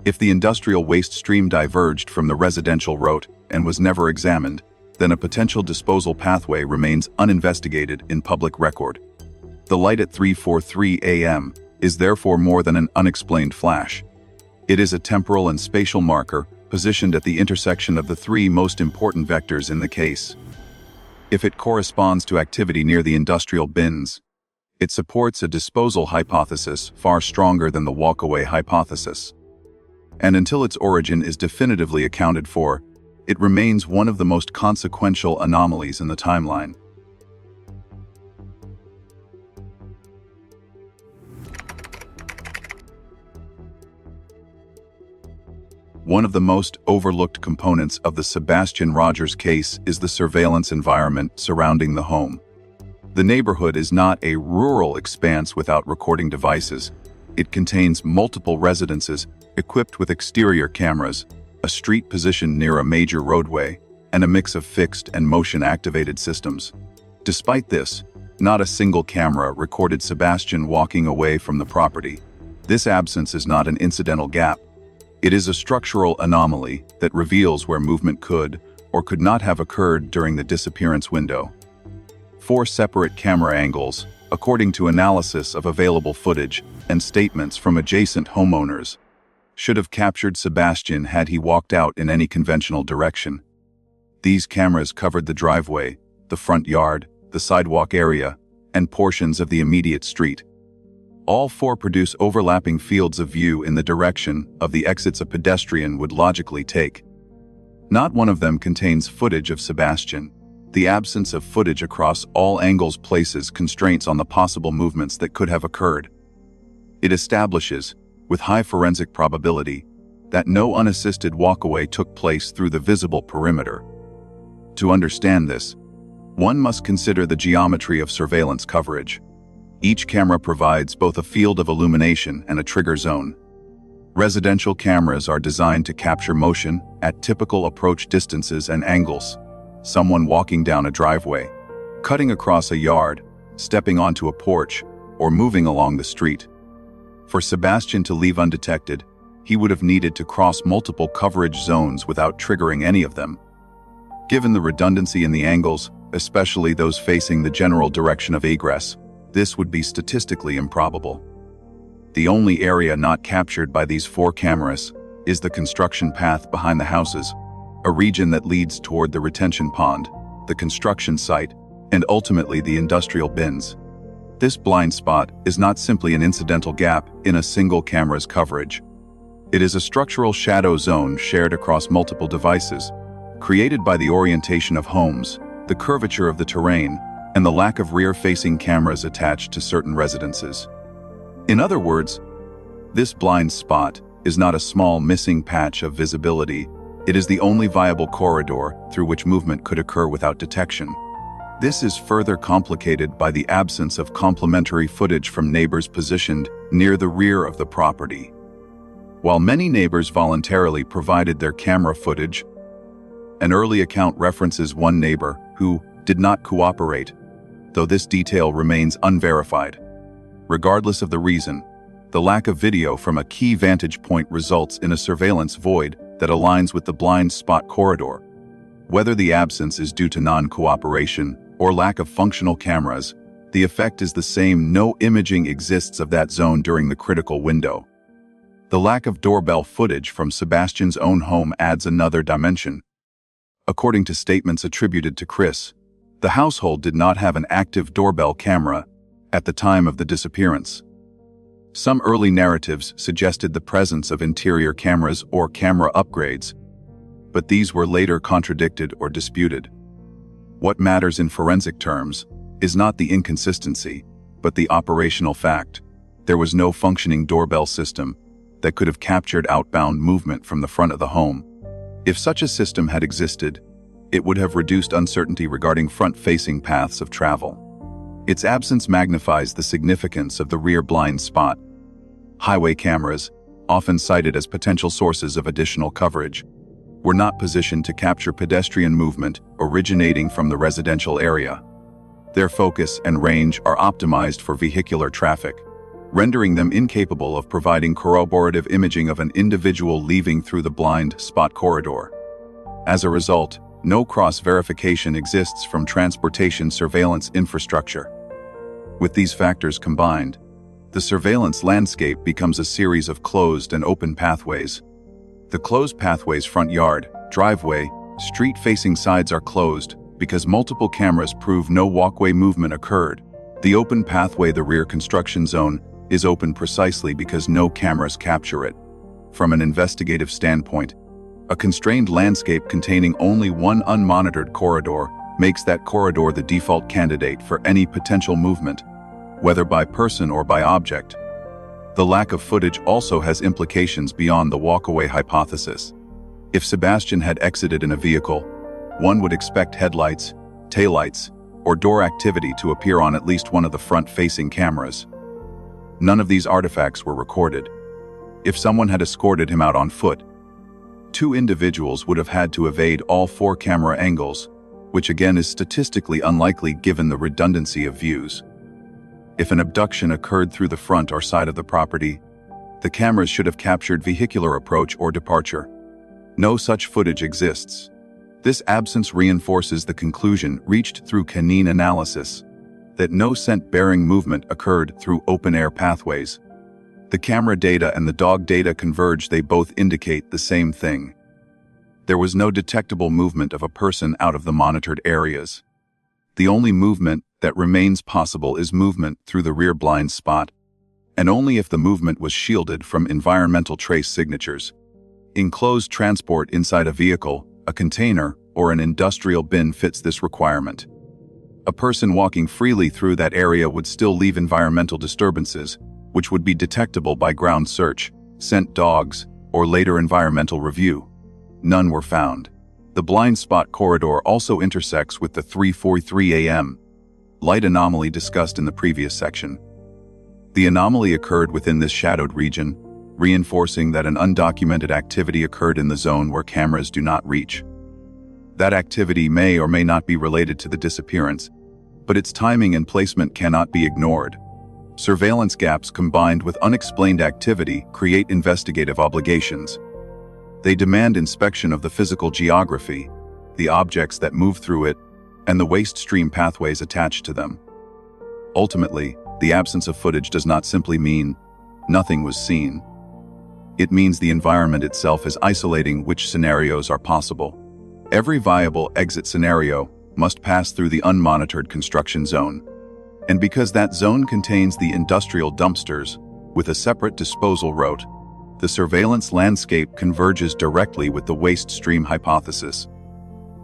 Speaker 5: If the industrial waste stream diverged from the residential route and was never examined, then a potential disposal pathway remains uninvestigated in public record. The light at 3:43 a.m. is therefore more than an unexplained flash. It is a temporal and spatial marker positioned at the intersection of the 3 most important vectors in the case. If it corresponds to activity near the industrial bins, it supports a disposal hypothesis far stronger than the walkaway hypothesis. And until its origin is definitively accounted for, it remains one of the most consequential anomalies in the timeline. One of the most overlooked components of the Sebastian Rogers case is the surveillance environment surrounding the home. The neighborhood is not a rural expanse without recording devices. It contains multiple residences equipped with exterior cameras, a street positioned near a major roadway, and a mix of fixed and motion-activated systems. Despite this, not a single camera recorded Sebastian walking away from the property. This absence is not an incidental gap. It is a structural anomaly that reveals where movement could or could not have occurred during the disappearance window. 4 separate camera angles, according to analysis of available footage and statements from adjacent homeowners, should have captured Sebastian had he walked out in any conventional direction. These cameras covered the driveway, the front yard, the sidewalk area, and portions of the immediate street. All 4 produce overlapping fields of view in the direction of the exits a pedestrian would logically take. Not one of them contains footage of Sebastian. The absence of footage across all angles places constraints on the possible movements that could have occurred. It establishes, with high forensic probability, that no unassisted walkaway took place through the visible perimeter. To understand this, one must consider the geometry of surveillance coverage. Each camera provides both a field of illumination and a trigger zone. Residential cameras are designed to capture motion at typical approach distances and angles. Someone walking down a driveway, cutting across a yard, stepping onto a porch, or moving along the street. For Sebastian to leave undetected, he would have needed to cross multiple coverage zones without triggering any of them. Given the redundancy in the angles, especially those facing the general direction of egress, this would be statistically improbable. The only area not captured by these 4 cameras is the construction path behind the houses, a region that leads toward the retention pond, the construction site, and ultimately the industrial bins. This blind spot is not simply an incidental gap in a single camera's coverage. It is a structural shadow zone shared across multiple devices, created by the orientation of homes, the curvature of the terrain, and the lack of rear-facing cameras attached to certain residences. In other words, this blind spot is not a small missing patch of visibility. It is the only viable corridor through which movement could occur without detection. This is further complicated by the absence of complementary footage from neighbors positioned near the rear of the property. While many neighbors voluntarily provided their camera footage, an early account references one neighbor who did not cooperate, though this detail remains unverified. Regardless of the reason, the lack of video from a key vantage point results in a surveillance void that aligns with the blind spot corridor. Whether the absence is due to non-cooperation or lack of functional cameras, the effect is the same: no imaging exists of that zone during the critical window. The lack of doorbell footage from Sebastian's own home adds another dimension. According to statements attributed to Chris, the household did not have an active doorbell camera at the time of the disappearance. Some early narratives suggested the presence of interior cameras or camera upgrades, but these were later contradicted or disputed. What matters in forensic terms is not the inconsistency, but the operational fact. There was no functioning doorbell system that could have captured outbound movement from the front of the home. If such a system had existed, it would have reduced uncertainty regarding front-facing paths of travel. Its absence magnifies the significance of the rear blind spot. Highway cameras, often cited as potential sources of additional coverage, were not positioned to capture pedestrian movement originating from the residential area. Their focus and range are optimized for vehicular traffic, rendering them incapable of providing corroborative imaging of an individual leaving through the blind spot corridor. As a result, no cross-verification exists from transportation surveillance infrastructure. With these factors combined, the surveillance landscape becomes a series of closed and open pathways. The closed pathway's front yard, driveway, street-facing sides are closed because multiple cameras prove no walkway movement occurred. The open pathway, the rear construction zone, is open precisely because no cameras capture it. From an investigative standpoint, a constrained landscape containing only one unmonitored corridor makes that corridor the default candidate for any potential movement, whether by person or by object. The lack of footage also has implications beyond the walkaway hypothesis. If Sebastian had exited in a vehicle, one would expect headlights, taillights, or door activity to appear on at least one of the front-facing cameras. None of these artifacts were recorded. If someone had escorted him out on foot, two individuals would have had to evade all four camera angles, which again is statistically unlikely given the redundancy of views. If an abduction occurred through the front or side of the property, the cameras should have captured vehicular approach or departure. No such footage exists. This absence reinforces the conclusion reached through canine analysis that no scent-bearing movement occurred through open-air pathways. The camera data and the dog data converge. They both indicate the same thing. There was no detectable movement of a person out of the monitored areas. The only movement that remains possible is movement through the rear blind spot, and only if the movement was shielded from environmental trace signatures. Enclosed transport inside a vehicle, a container, or an industrial bin fits this requirement. A person walking freely through that area would still leave environmental disturbances, which would be detectable by ground search, scent dogs, or later environmental review. None were found. The blind spot corridor also intersects with the 3:43 a.m. light anomaly discussed in the previous section. The anomaly occurred within this shadowed region, reinforcing that an undocumented activity occurred in the zone where cameras do not reach. That activity may or may not be related to the disappearance, but its timing and placement cannot be ignored. Surveillance gaps combined with unexplained activity create investigative obligations. They demand inspection of the physical geography, the objects that move through it, and the waste stream pathways attached to them. Ultimately, the absence of footage does not simply mean nothing was seen. It means the environment itself is isolating which scenarios are possible. Every viable exit scenario must pass through the unmonitored construction zone. And because that zone contains the industrial dumpsters with a separate disposal route, the surveillance landscape converges directly with the waste stream hypothesis.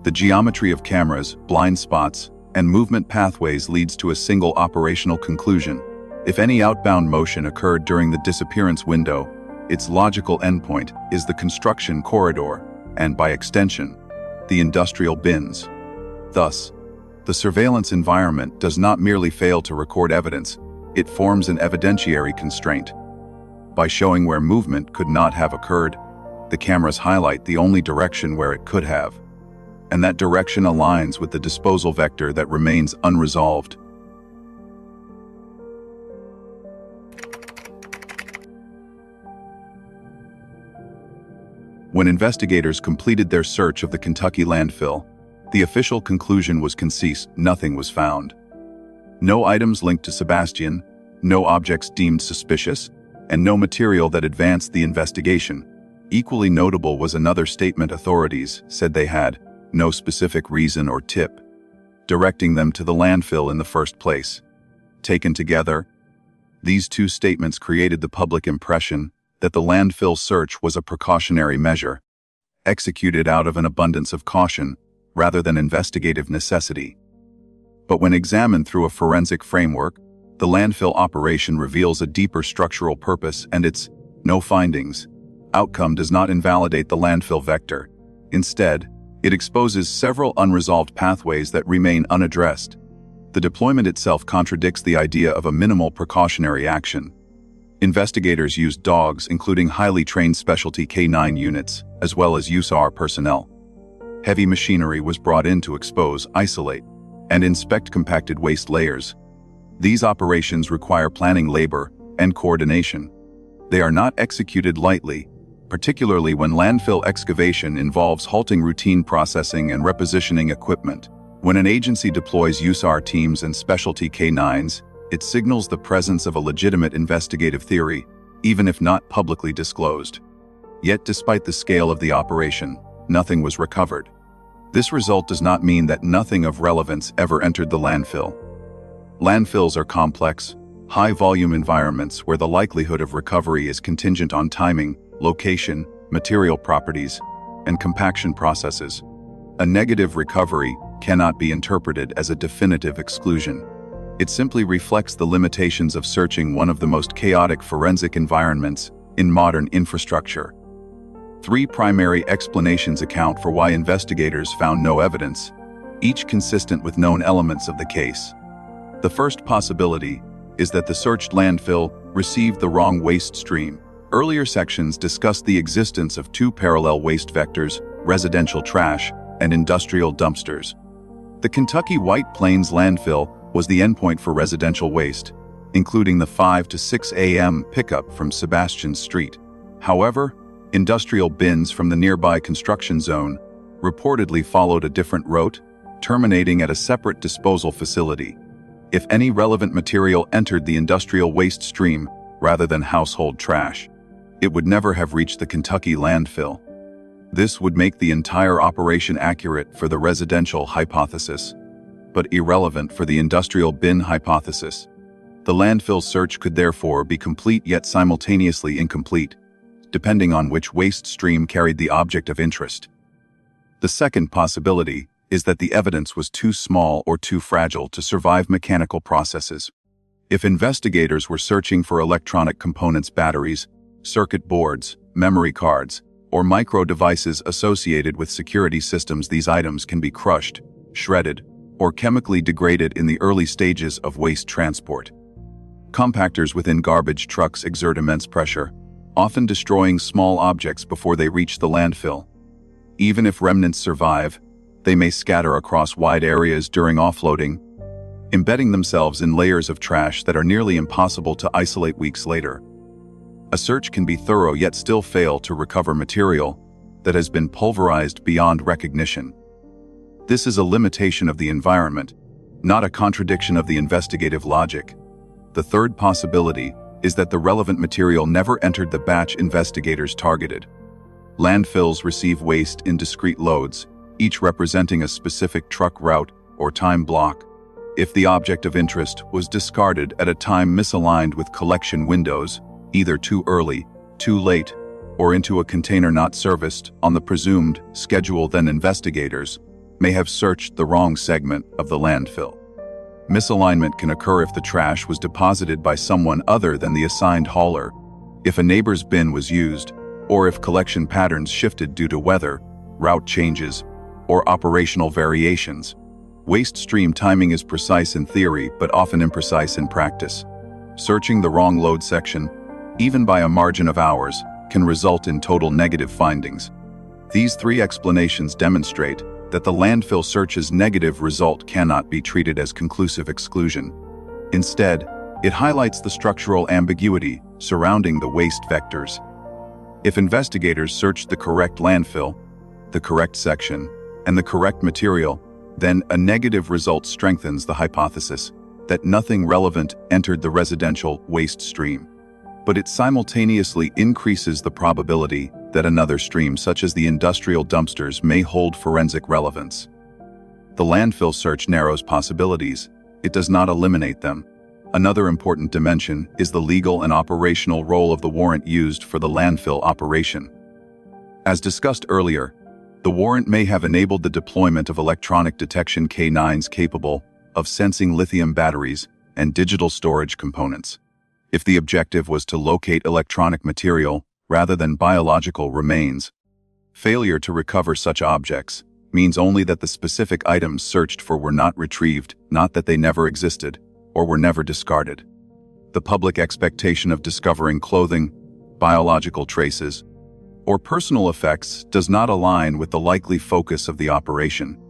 Speaker 5: The geometry of cameras, blind spots, and movement pathways leads to a single operational conclusion. If any outbound motion occurred during the disappearance window, its logical endpoint is the construction corridor, and, by extension, the industrial bins. Thus, the surveillance environment does not merely fail to record evidence, it forms an evidentiary constraint. By showing where movement could not have occurred, the cameras highlight the only direction where it could have, and that direction aligns with the disposal vector that remains unresolved. When investigators completed their search of the Kentucky landfill, the official conclusion was concise: nothing was found. No items linked to Sebastian, no objects deemed suspicious, and no material that advanced the investigation. Equally notable was another statement authorities said they had no specific reason or tip directing them to the landfill in the first place. Taken together, these two statements created the public impression that the landfill search was a precautionary measure, executed out of an abundance of caution rather than investigative necessity. But when examined through a forensic framework, the landfill operation reveals a deeper structural purpose, and its no findings outcome does not invalidate the landfill vector. Instead, it exposes several unresolved pathways that remain unaddressed. The deployment itself contradicts the idea of a minimal precautionary action. Investigators used dogs, including highly trained specialty K9 units, as well as USAR personnel. Heavy machinery was brought in to expose, isolate, and inspect compacted waste layers. These operations require planning, labor, and coordination. They are not executed lightly, particularly when landfill excavation involves halting routine processing and repositioning equipment. When an agency deploys USAR teams and specialty K9s, it signals the presence of a legitimate investigative theory, even if not publicly disclosed. Yet, despite the scale of the operation, nothing was recovered. This result does not mean that nothing of relevance ever entered the landfill. Landfills are complex, high-volume environments where the likelihood of recovery is contingent on timing, location, material properties, and compaction processes. A negative recovery cannot be interpreted as a definitive exclusion. It simply reflects the limitations of searching one of the most chaotic forensic environments in modern infrastructure. Three primary explanations account for why investigators found no evidence, each consistent with known elements of the case. The first possibility is that the searched landfill received the wrong waste stream. Earlier sections discussed the existence of two parallel waste vectors: residential trash and industrial dumpsters. The Kentucky White Plains landfill was the endpoint for residential waste, including the 5 to 6 a.m. pickup from Sebastian Street. However, industrial bins from the nearby construction zone reportedly followed a different route, terminating at a separate disposal facility. If any relevant material entered the industrial waste stream rather than household trash, it would never have reached the Kentucky landfill. This would make the entire operation accurate for the residential hypothesis, but irrelevant for the industrial bin hypothesis. The landfill search could therefore be complete yet simultaneously incomplete, depending on which waste stream carried the object of interest. The second possibility is that the evidence was too small or too fragile to survive mechanical processes. If investigators were searching for electronic components, batteries, circuit boards, memory cards, or micro devices associated with security systems, these items can be crushed, shredded, or chemically degraded in the early stages of waste transport. Compactors within garbage trucks exert immense pressure, often destroying small objects before they reach the landfill. Even if remnants survive, they may scatter across wide areas during offloading, embedding themselves in layers of trash that are nearly impossible to isolate weeks later. A search can be thorough yet still fail to recover material that has been pulverized beyond recognition. This is a limitation of the environment, not a contradiction of the investigative logic. The third possibility is that the relevant material never entered the batch investigators targeted. Landfills receive waste in discrete loads, each representing a specific truck route or time block. If the object of interest was discarded at a time misaligned with collection windows, either too early, too late, or into a container not serviced on the presumed schedule, then investigators may have searched the wrong segment of the landfill. Misalignment can occur if the trash was deposited by someone other than the assigned hauler, if a neighbor's bin was used, or if collection patterns shifted due to weather, route changes, or operational variations. Waste stream timing is precise in theory, but often imprecise in practice. Searching the wrong load section, even by a margin of hours, can result in total negative findings. These three explanations demonstrate that the landfill search's negative result cannot be treated as conclusive exclusion. Instead, it highlights the structural ambiguity surrounding the waste vectors. If investigators searched the correct landfill, the correct section, and the correct material, then a negative result strengthens the hypothesis that nothing relevant entered the residential waste stream. But it simultaneously increases the probability that another stream, such as the industrial dumpsters, may hold forensic relevance. The landfill search narrows possibilities. It does not eliminate them. Another important dimension is the legal and operational role of the warrant used for the landfill operation. As discussed earlier, the warrant may have enabled the deployment of electronic detection canines capable of sensing lithium batteries and digital storage components. If the objective was to locate electronic material rather than biological remains, failure to recover such objects means only that the specific items searched for were not retrieved, not that they never existed or were never discarded. The public expectation of discovering clothing, biological traces, or personal effects does not align with the likely focus of the operation.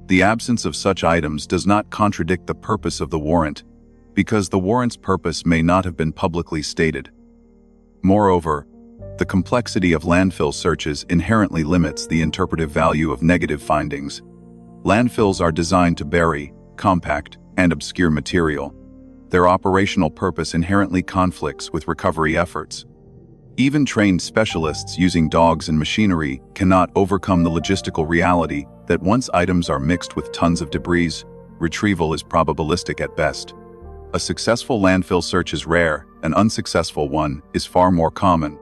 Speaker 5: The absence of such items does not contradict the purpose of the warrant, because the warrant's purpose may not have been publicly stated. Moreover, the complexity of landfill searches inherently limits the interpretive value of negative findings. Landfills are designed to bury, compact, and obscure material. Their operational purpose inherently conflicts with recovery efforts. Even trained specialists using dogs and machinery cannot overcome the logistical reality that once items are mixed with tons of debris, retrieval is probabilistic at best. A successful landfill search is rare, an unsuccessful one is far more common,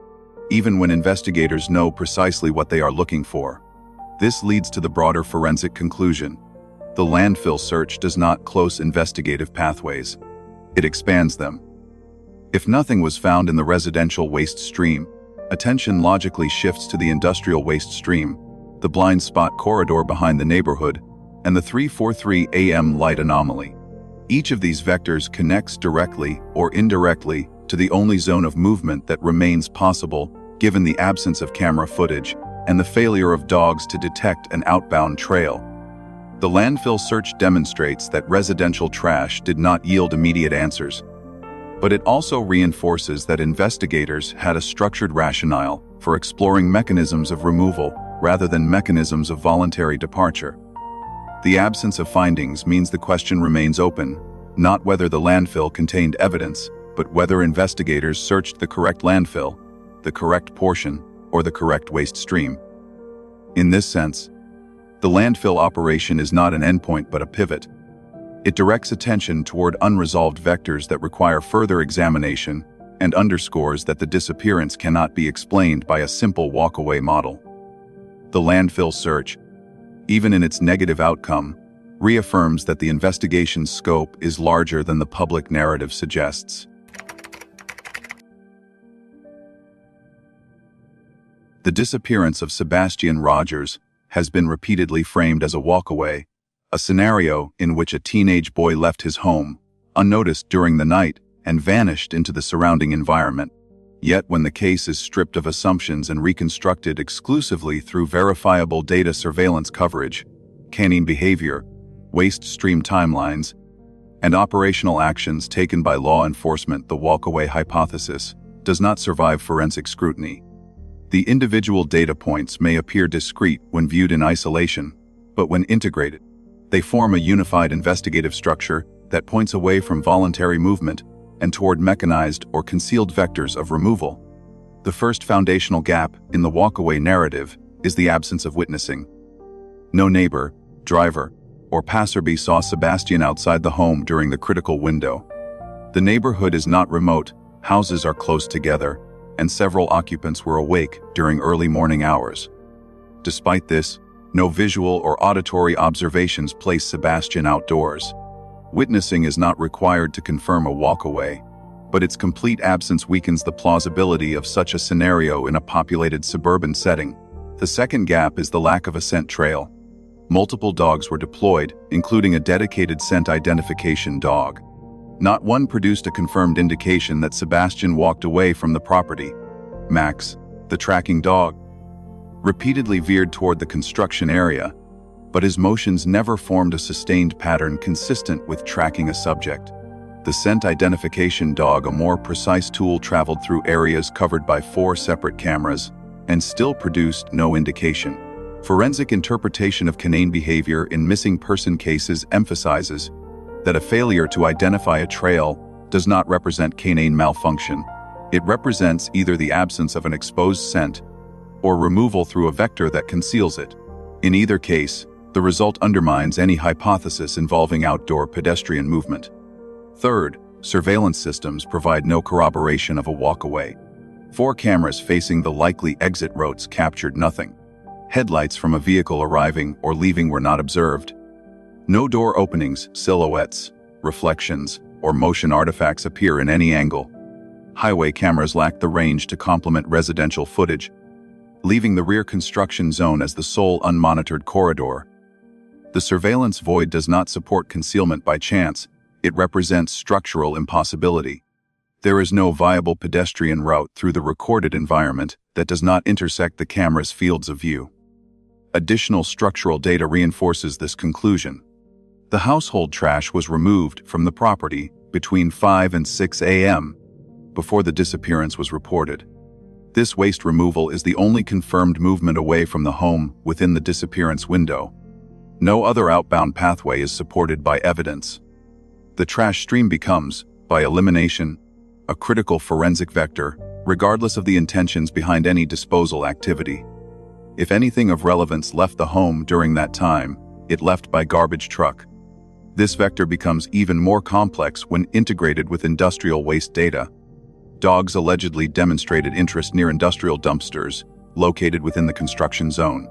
Speaker 5: even when investigators know precisely what they are looking for. This leads to the broader forensic conclusion. The landfill search does not close investigative pathways. It expands them. If nothing was found in the residential waste stream, attention logically shifts to the industrial waste stream, the blind spot corridor behind the neighborhood, and the 3:43 a.m. light anomaly. Each of these vectors connects directly or indirectly to the only zone of movement that remains possible given the absence of camera footage and the failure of dogs to detect an outbound trail. The landfill search demonstrates that residential trash did not yield immediate answers, but it also reinforces that investigators had a structured rationale for exploring mechanisms of removal rather than mechanisms of voluntary departure. The absence of findings means the question remains open, not whether the landfill contained evidence, but whether investigators searched the correct landfill, the correct portion, or the correct waste stream. In this sense, the landfill operation is not an endpoint but a pivot. It directs attention toward unresolved vectors that require further examination and underscores that the disappearance cannot be explained by a simple walkaway model. The landfill search, even in its negative outcome, reaffirms that the investigation's scope is larger than the public narrative suggests. The disappearance of Sebastian Rogers has been repeatedly framed as a walkaway, a scenario in which a teenage boy left his home, unnoticed during the night, and vanished into the surrounding environment. Yet when the case is stripped of assumptions and reconstructed exclusively through verifiable data surveillance coverage, canine behavior, waste stream timelines, and operational actions taken by law enforcement, the walkaway hypothesis does not survive forensic scrutiny. The individual data points may appear discrete when viewed in isolation, but when integrated, they form a unified investigative structure that points away from voluntary movement and toward mechanized or concealed vectors of removal. The first foundational gap in the walkaway narrative is the absence of witnessing. No neighbor, driver, or passerby saw Sebastian outside the home during the critical window. The neighborhood is not remote, houses are close together, and several occupants were awake during early morning hours. Despite this, no visual or auditory observations place Sebastian outdoors. Witnessing is not required to confirm a walkaway, but its complete absence weakens the plausibility of such a scenario in a populated suburban setting. The second gap is the lack of a scent trail. Multiple dogs were deployed, including a dedicated scent identification dog. Not one produced a confirmed indication that Sebastian walked away from the property. Max, the tracking dog, repeatedly veered toward the construction area, but his motions never formed a sustained pattern consistent with tracking a subject. The scent identification dog, a more precise tool, traveled through areas covered by 4 separate cameras and still produced no indication. Forensic interpretation of canine behavior in missing person cases emphasizes that a failure to identify a trail does not represent canine malfunction. It represents either the absence of an exposed scent or removal through a vector that conceals it. In either case, the result undermines any hypothesis involving outdoor pedestrian movement. Third, surveillance systems provide no corroboration of a walkaway. 4 cameras facing the likely exit routes captured nothing. Headlights from a vehicle arriving or leaving were not observed. No door openings, silhouettes, reflections, or motion artifacts appear in any angle. Highway cameras lack the range to complement residential footage, leaving the rear construction zone as the sole unmonitored corridor. The surveillance void does not support concealment by chance. It represents structural impossibility. There is no viable pedestrian route through the recorded environment that does not intersect the camera's fields of view. Additional structural data reinforces this conclusion. The household trash was removed from the property between 5 and 6 a.m. before the disappearance was reported. This waste removal is the only confirmed movement away from the home within the disappearance window. No other outbound pathway is supported by evidence. The trash stream becomes, by elimination, a critical forensic vector, regardless of the intentions behind any disposal activity. If anything of relevance left the home during that time, it left by garbage truck. This vector becomes even more complex when integrated with industrial waste data. Dogs allegedly demonstrated interest near industrial dumpsters located within the construction zone.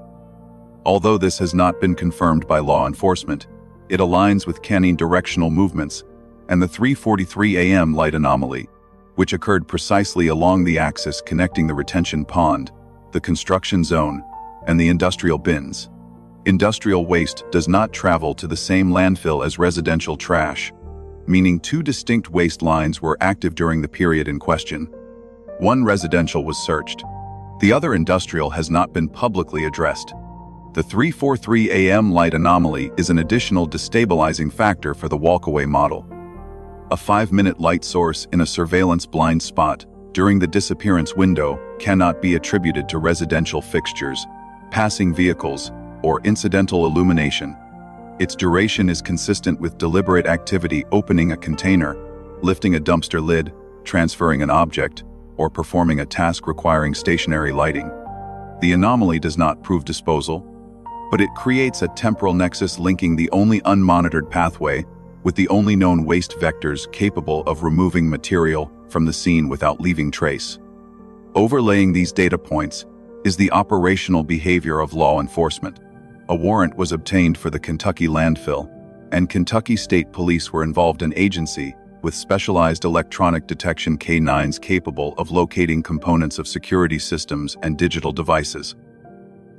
Speaker 5: Although this has not been confirmed by law enforcement, it aligns with canine directional movements and the 3:43 a.m. light anomaly, which occurred precisely along the axis connecting the retention pond, the construction zone, and the industrial bins. Industrial waste does not travel to the same landfill as residential trash, meaning 2 distinct waste lines were active during the period in question. One residential was searched. The other industrial has not been publicly addressed. The 3:43 a.m. light anomaly is an additional destabilizing factor for the walkaway model. A 5-minute light source in a surveillance blind spot during the disappearance window cannot be attributed to residential fixtures, passing vehicles, or incidental illumination. Its duration is consistent with deliberate activity: opening a container, lifting a dumpster lid, transferring an object, or performing a task requiring stationary lighting. The anomaly does not prove disposal, but it creates a temporal nexus linking the only unmonitored pathway with the only known waste vectors capable of removing material from the scene without leaving trace. Overlaying these data points is the operational behavior of law enforcement. A warrant was obtained for the Kentucky landfill, and Kentucky State Police were involved, an agency with specialized electronic detection canines capable of locating components of security systems and digital devices.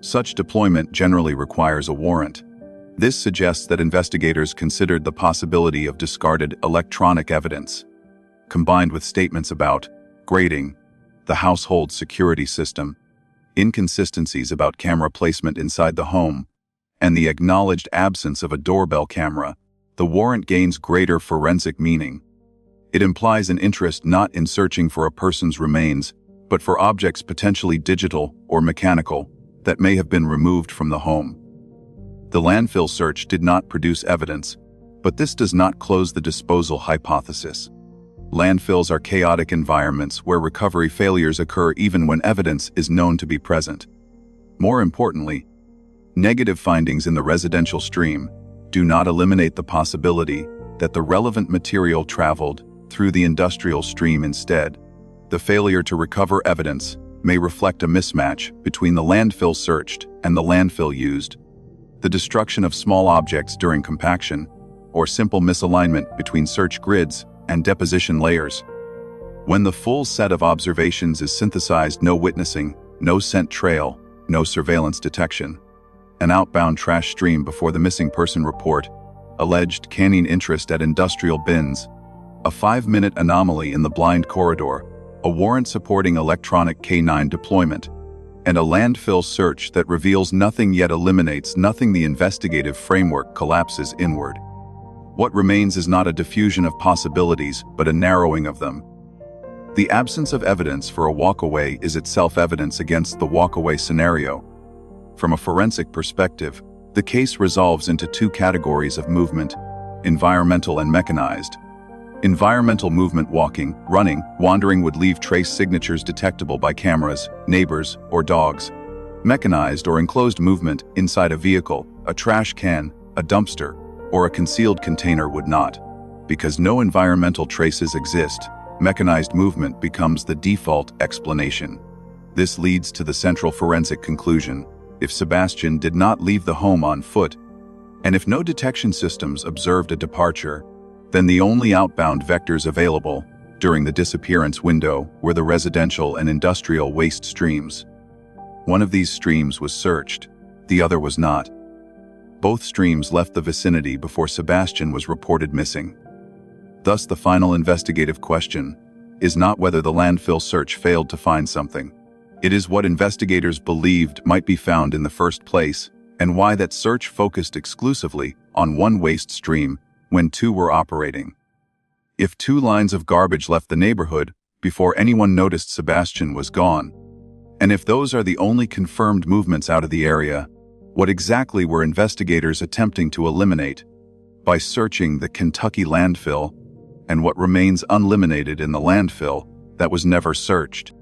Speaker 5: Such deployment generally requires a warrant. This suggests that investigators considered the possibility of discarded electronic evidence, combined with statements about grading, the household security system, inconsistencies about camera placement inside the home, and the acknowledged absence of a doorbell camera. The warrant gains greater forensic meaning. It implies an interest not in searching for a person's remains, but for objects potentially digital or mechanical that may have been removed from the home. The landfill search did not produce evidence, but this does not close the disposal hypothesis. Landfills are chaotic environments where recovery failures occur even when evidence is known to be present. More importantly, negative findings in the residential stream do not eliminate the possibility that the relevant material traveled through the industrial stream instead. The failure to recover evidence may reflect a mismatch between the landfill searched and the landfill used, the destruction of small objects during compaction, or simple misalignment between search grids and deposition layers. When the full set of observations is synthesized, no witnessing, no scent trail, no surveillance detection. An outbound trash stream before the missing person report, alleged canine interest at industrial bins, a 5-minute anomaly in the blind corridor, a warrant supporting electronic K9 deployment, and a landfill search that reveals nothing yet eliminates nothing. The investigative framework collapses inward. What remains is not a diffusion of possibilities, but a narrowing of them. The absence of evidence for a walkaway is itself evidence against the walkaway scenario. From a forensic perspective, the case resolves into two categories of movement: environmental and mechanized. Environmental movement, walking, running, wandering, would leave trace signatures detectable by cameras, neighbors, or dogs. Mechanized or enclosed movement inside a vehicle, a trash can, a dumpster, or a concealed container would not. Because no environmental traces exist, mechanized movement becomes the default explanation. This leads to the central forensic conclusion: if Sebastian did not leave the home on foot, and if no detection systems observed a departure, then the only outbound vectors available during the disappearance window were the residential and industrial waste streams. One of these streams was searched, the other was not. Both streams left the vicinity before Sebastian was reported missing. Thus, the final investigative question is not whether the landfill search failed to find something. It is what investigators believed might be found in the first place, and why that search focused exclusively on one waste stream when two were operating. If 2 lines of garbage left the neighborhood before anyone noticed Sebastian was gone, and if those are the only confirmed movements out of the area, what exactly were investigators attempting to eliminate by searching the Kentucky landfill, and what remains uneliminated in the landfill that was never searched?